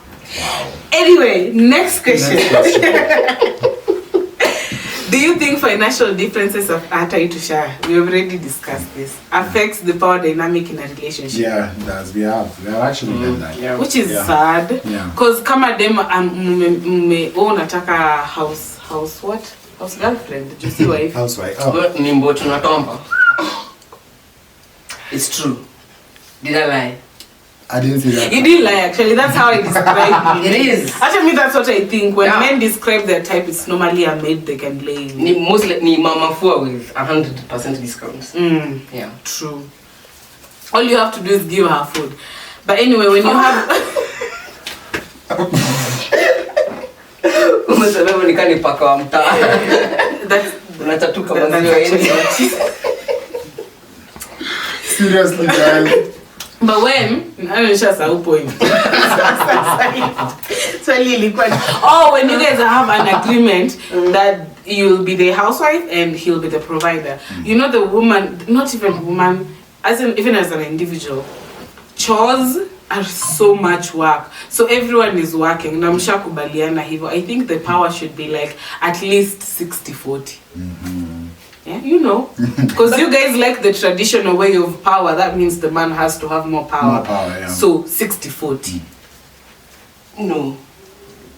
Anyway, next question. Do you think financial differences of we already discussed this, affects the power dynamic in a relationship? Yeah, it does. We have actually done that. Yeah. Which is sad. Yeah. Because kama dem nataka house girlfriend, just see wife. Housewife. Nimbo tunatomba. It's true. Did I lie? I didn't see that. You didn't lie, actually. That's how I describe it. It is. Actually, that's what I think. When Yeah. men describe their type, it's normally a maid they can lay in. Ni mama fua with 100% discounts. Yeah. True. All you have to do is give her food. But anyway, when you have... Umesema nikani paka wa mtaa. That's... Unatatuka That's maziwa actually yenu. what she said. Seriously, guys. But when point. When you guys have an agreement that you'll be the housewife and he'll be the provider. You know, the woman, not even woman, even as an individual, chores are so much work. So everyone is working. I think the power should be like at least 60-40. Yeah, you know, because you guys like the traditional way of power. That means the man has to have more power. More power, yeah. So 60-40. No.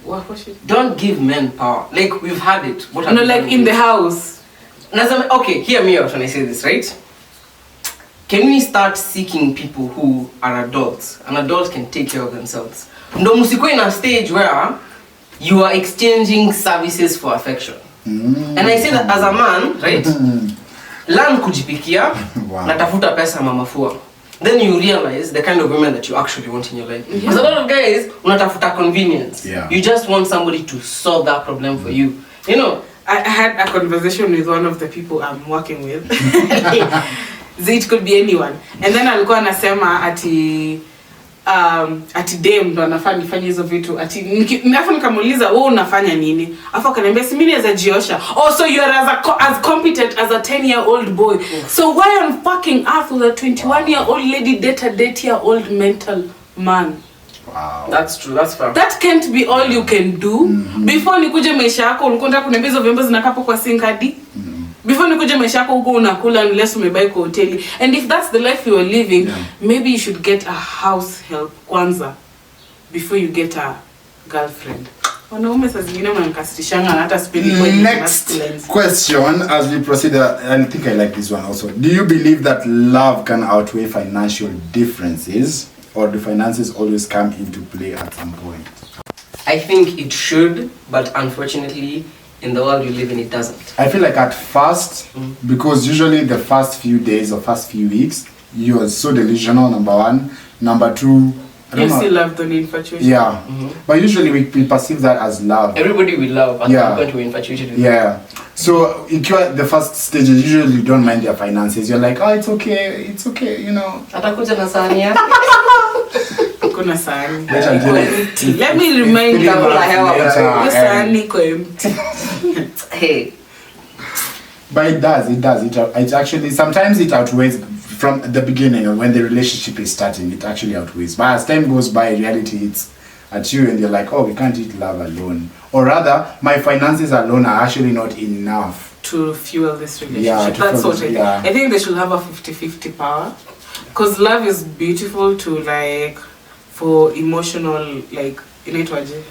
What should? Don't give men power. Like we've had it. What No, like in the house. Okay, hear me out when I say this, right? Can we start seeking people who are adults? And adults can take care of themselves. Ndo musikuwe in a stage where you are exchanging services for affection. And I say that as a man, right? Learn kujipikia, natafuta pesa mamafua. Then you realize the kind of women that you actually want in your life. Because a lot of guys, unatafuta convenience. Yeah. You just want somebody to solve that problem for you. You know, I had a conversation with one of the people I'm working with. It could be anyone. And then alikuwa anasema ati dem ndo anafaa nifanye hizo vitu ati nafu nikamuuliza wewe unafanya nini afu akaniambia si mimi naweza jiosha. Oh, so you are as competent as a 10-year-old boy. So why on fucking earth will a 21-year-old lady date a 8-year-old mental man? Wow. that's true, that's fair. That can't be all you can do. Before nikuje maisha yako ulikuwa unataka kuniambia hizo vyombo zinakapo kwa sink hadi. Before nikuje maisha yako huko unakula unless umebuy kwa hoteli. And if that's the life you are living, maybe you should get a house help kwanza before you get a girlfriend. Wanaume saa zingine mnanikasirishanga hata spendi kwa Next question as we proceed. I think I like this one also. Do you believe that love can outweigh financial differences, or do finances always come into play at some point? I think it should, but unfortunately in the world we live in, it doesn't. I feel like at first, because usually the first few days or first few weeks, you're so delusional, number one. Number two, I don't know. still love the infatuation. Yeah. But usually we perceive that as love. Everybody we love at some point we're infatuated with. Yeah. So the first stage, usually you don't mind their finances. You're like, oh, it's okay, you know. Atakuja na sahani yake. Kuna sahani. Let me remind you. Your sahani iko empty. Hey. But it does. It actually, sometimes it outweighs from the beginning, or when the relationship is starting, it actually outweighs. But as time goes by, reality hits at you and you're like, oh, we can't eat love alone. Or rather, my finances alone are actually not enough to fuel this relationship. Yeah, that's what I think they should have a 50-50 power. Because love is beautiful to like, for emotional, like, satisfaction.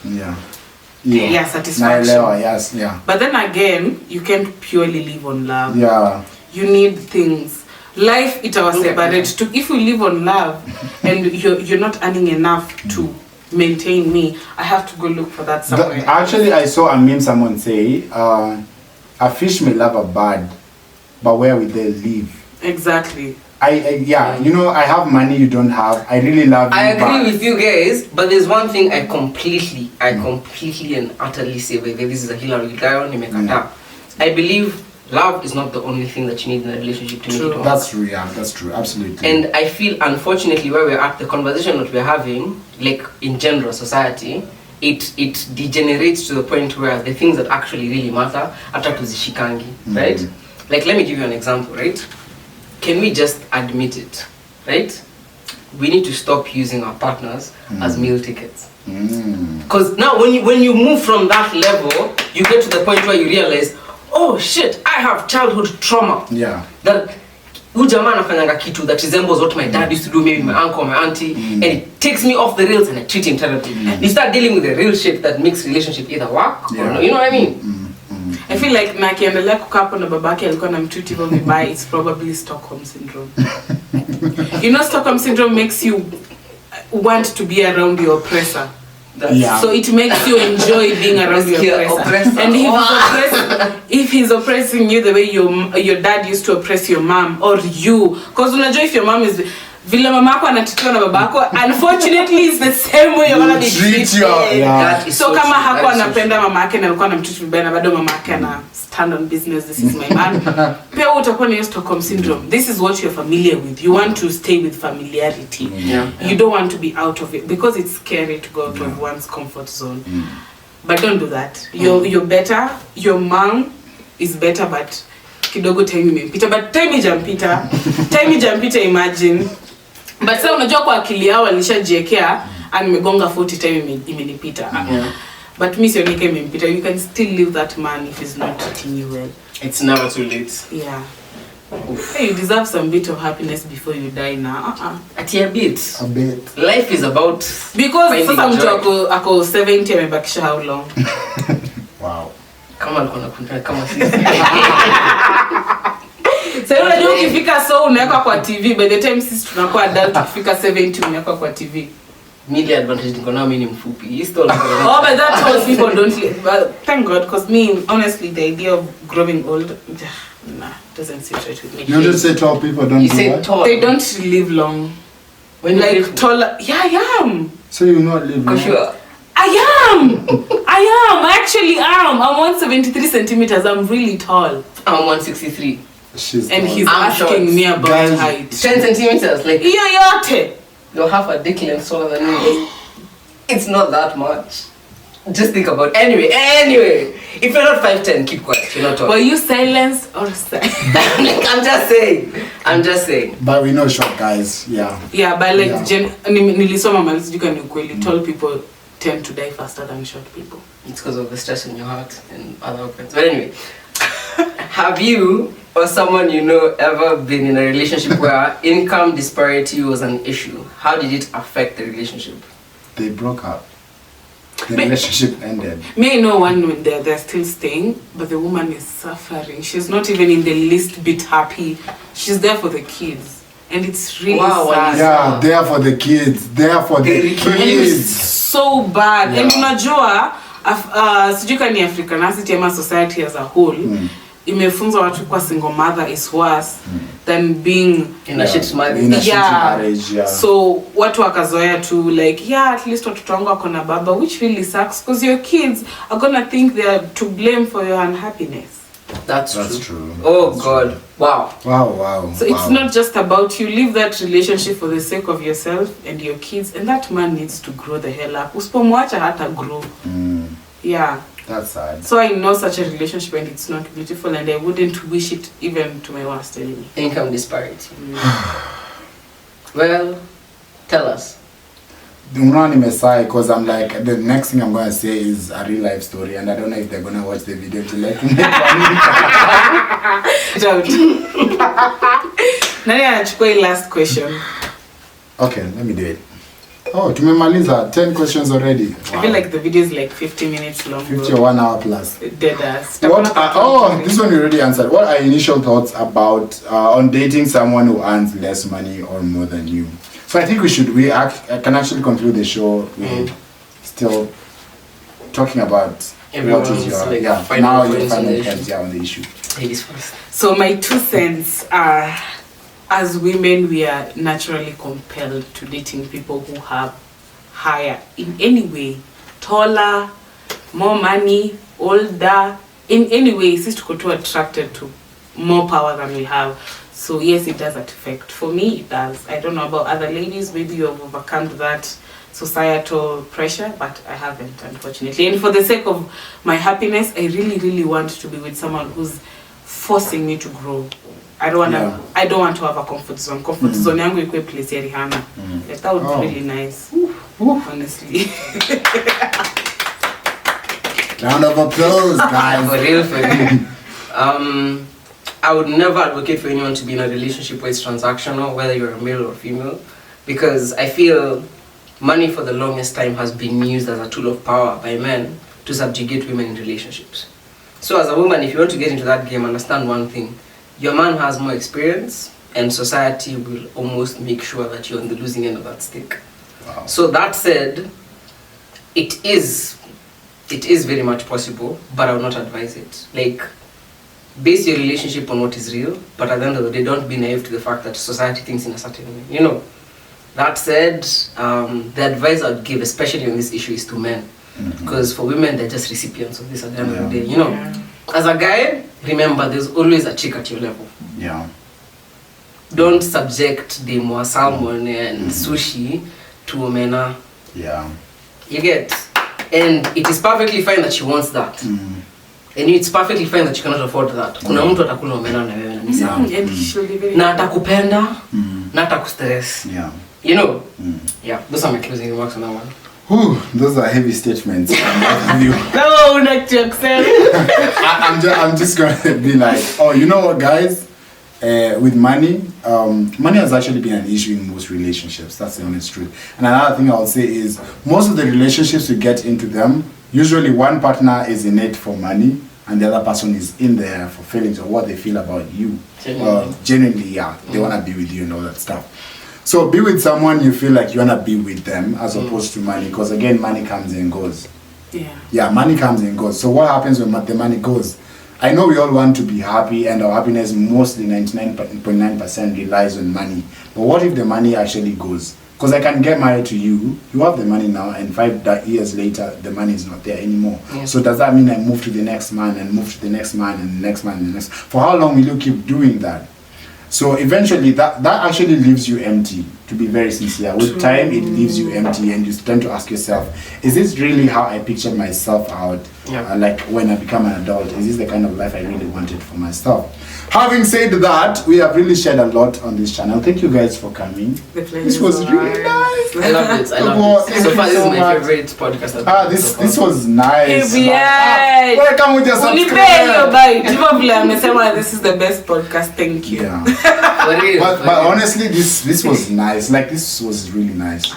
Yes, yeah. But then again, you can't purely live on love. Yeah. You need things. Life it was separate to if you live on love and you're not earning enough to maintain me, I have to go look for that somewhere. Actually, I saw a meme someone say, a fish may love a bird, but where will they live? Exactly. Yeah, you know, I have money you don't have. I really love you. I agree with you guys, but there's one thing I completely and utterly say, wait, this is a Hillary guy. I believe love is not the only thing that you need in a relationship to make it work. That's true, yeah, that's true, absolutely. And I feel, unfortunately, where we're at, the conversation that we're having, like in general society, it degenerates to the point where the things that actually really matter hata tuzishikangi, right? Like, let me give you an example, right? Can we just admit it, right? We need to stop using our partners as meal tickets. Because now when you move from that level, you get to the point where you realize, oh shit, I have childhood trauma. Yeah. That Ujamaa anafanyanga kitu that resembles what my dad used to do, maybe my uncle, my auntie, and it takes me off the rails and I treat him terribly. You start dealing with the real shit that makes relationship either work or no. You know what I mean? I feel like na akiendelea kukaa hapo na babake alikuwa anamtreat hivyo vibaya, it's probably Stockholm syndrome. You know, Stockholm syndrome makes you want to be around your oppressor. So it makes you enjoy being around your oppressor. And if he's oppressing you the way your dad used to oppress your mom or you, because unajua if your mom is vile mamako anatitiwa na babako, unfortunately it's the same way you're gonna be treated. So kama hako anapenda mamake na alikuwa anamtreat vibaya na bado mamake ana stand on business, this is my man, pia utakuwa na Stockholm syndrome. This is what you're familiar with. You want to stay with familiarity. You don't want to be out of it because it's scary to go out of one's comfort zone. But don't do that. You're better. Your mom is better, but kidogo time imempita. But time ijampita, imagine. But sasa unajua kwa akili yao alishajiwekea nimegonga 40 time imenipita. But me sionike imempita. You can still leave that man if he's not treating you well. It's never too late. Yeah. Hey, you deserve some bit of happiness before you die now. At a bit. Life is about because sasa mtu ako 70 amebakisha how long? Wow. Kama alikuwa anakumbia kama sisi. Sasa unajua ukifika so unaweka kwa TV, by the time sisi tunakuwa adult ukifika 70 unaweka kwa TV. Media advantage niko nao mimi ni mfupi. He still oh, but that most people don't live. But thank God, because me, honestly, the idea of growing old, doesn't sit right with me. You just say tall people don't do what? Tall. They don't live long. When like taller, yeah, I am. So you not live long? For sure. I am. I actually am. I'm 173 centimeters. I'm really tall. I'm 163. And he's asking me about height. 10 centimeters, like. Yeah. You're half a dick length taller than me. It's not that much. Just think about it. Anyway. If you're not 5'10", keep quiet. You're not tall. Were you silenced or silent? I'm just saying. But we know short guys, yeah. Yeah, but like, nilisoma malizijuka ni ukweli. Tall people tend to die faster than short people. It's because of the stress in your heart and other organs. But anyway, have you or someone you know ever been in a relationship where income disparity was an issue? How did it affect the relationship? They broke up. The relationship ended. Me, I know one when they're still staying, but the woman is suffering. She's not even in the least bit happy. She's there for the kids. And it's really sad. Yeah, there for the kids. There for the kids. And it's so bad. Yeah. And unajua, sijui kama ni Africanity ama society as a whole, imefunza watu kwa single mother is worse than being in a shit marriage. In a shit marriage, yeah. So watu wakazoea to like, yeah, at least watoto wangu wako na baba, which really sucks because your kids are gonna think they are to blame for your unhappiness. That's true. Oh that's God. True. Wow. So it's not just about you. Leave that relationship for the sake of yourself and your kids, and that man needs to grow the hell up. Usipomwacha hata grow. Yeah. That's sad. So I know such a relationship and it's not beautiful, and I wouldn't wish it even to my worst enemy. Income disparity. Well, tell us. Because I'm like, the next thing I'm going to say is a real life story, and I don't know if they're going to watch the video to let me know. Last question. Okay, let me do it. Oh, tumemaliza 10 questions already. Wow. I feel like the video is like 50 minutes long. 50 or 1 hour plus. Dead ass. This one you already answered. What are your initial thoughts about on dating someone who earns less money or more than you? So I think I can actually conclude the show with still talking about what is your final points on the issue. So my 2 cents are, as women, we are naturally compelled to dating people who have higher, in any way, taller, more money, older, in any way, sis tuko too attracted to more power than we have. So yes, it does affect. For me, it does. I don't know about other ladies, maybe you have overcome that societal pressure, but I haven't, unfortunately. And for the sake of my happiness, I really, really want to be with someone who's forcing me to grow. I don't want to have a comfort zone. Comfort zone yangu ikuwe place ya Rihanna. Like, that would be really nice. Honestly. Round of applause, guys. For real. I would never advocate for anyone to be in a relationship where it's transactional, whether you're a male or female, because I feel money for the longest time has been used as a tool of power by men to subjugate women in relationships. So as a woman, if you want to get into that game, understand one thing. Your man has more experience, and society will almost make sure that you're on the losing end of that stick. Wow. So that said, it is very much possible, but I would not advise it. Like, base your relationship on what is real, but at the end of the day, don't be naive to the fact that society thinks in a certain way. You know, that said, the advice I would give, especially on this issue, is to men. Because for women, they're just recipients of this at the end of the day. You know, as a guy, remember, there's always a chick at your level. Yeah. Don't subject the more salmon and sushi to omena. Yeah. You get? And it is perfectly fine that she wants that. And it's perfectly fine that you cannot afford that. Kuna mtu atakula omena na wewe na ni sawa. And she'll be very Na atakupenda, na atakustress. Yeah. You know? Yeah, those are my closing remarks on that one. Whew, those are heavy statements. No, not to accept. I'm just gonna be like, oh, you know what, guys? With money, money has actually been an issue in most relationships. That's the honest truth. And another thing I would say is, most of the relationships you get into them, usually one partner is in it for money, and the other person is in there for feelings or what they feel about you. Genuinely, yeah, they wanna be with you and all that stuff. So be with someone you feel like you wanna be with them, as opposed to money, because again, money comes and goes. Yeah, money comes and goes. So what happens when the money goes? I know we all want to be happy, and our happiness mostly 99.9% relies on money. But what if the money actually goes? Because I can get married to you, you have the money now, and 5 years later, the money is not there anymore. So does that mean I move to the next man, and move to the next man, and the next man, and the next? For how long will you keep doing that? So eventually, that actually leaves you empty, to be very sincere. With time, it leaves you empty, and you tend to ask yourself, is this really how I pictured myself out, like when I become an adult? Is this the kind of life I really wanted for myself? Having said that, we have really shared a lot on this channel. Thank you guys for coming. This was really nice. I love it. I love it. So far, this is my favorite podcast. This was nice. Welcome with your subscribe. This is the best podcast. Thank you. Yeah. but honestly, this was nice. Like, this was really nice.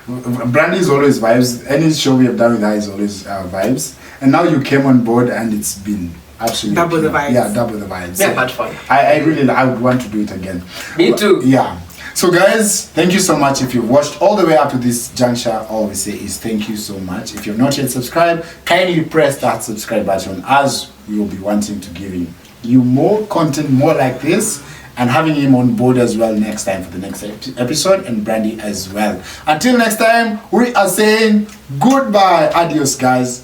Brandy is always vibes. Any show we have done with her is always vibes. And now you came on board, and it's been absolutely double the vibes. Yeah, double the vibes. Yeah, but fun. I would want to do it again. Me too. Yeah. So guys, thank you so much. If you've watched all the way up to this juncture, all we say is thank you so much. If you've not yet subscribed, kindly press that subscribe button, as we will be wanting to give you more content, more like this, and having him on board as well next time for the next episode, and Brandy as well. Until next time, we are saying goodbye. Adios, guys.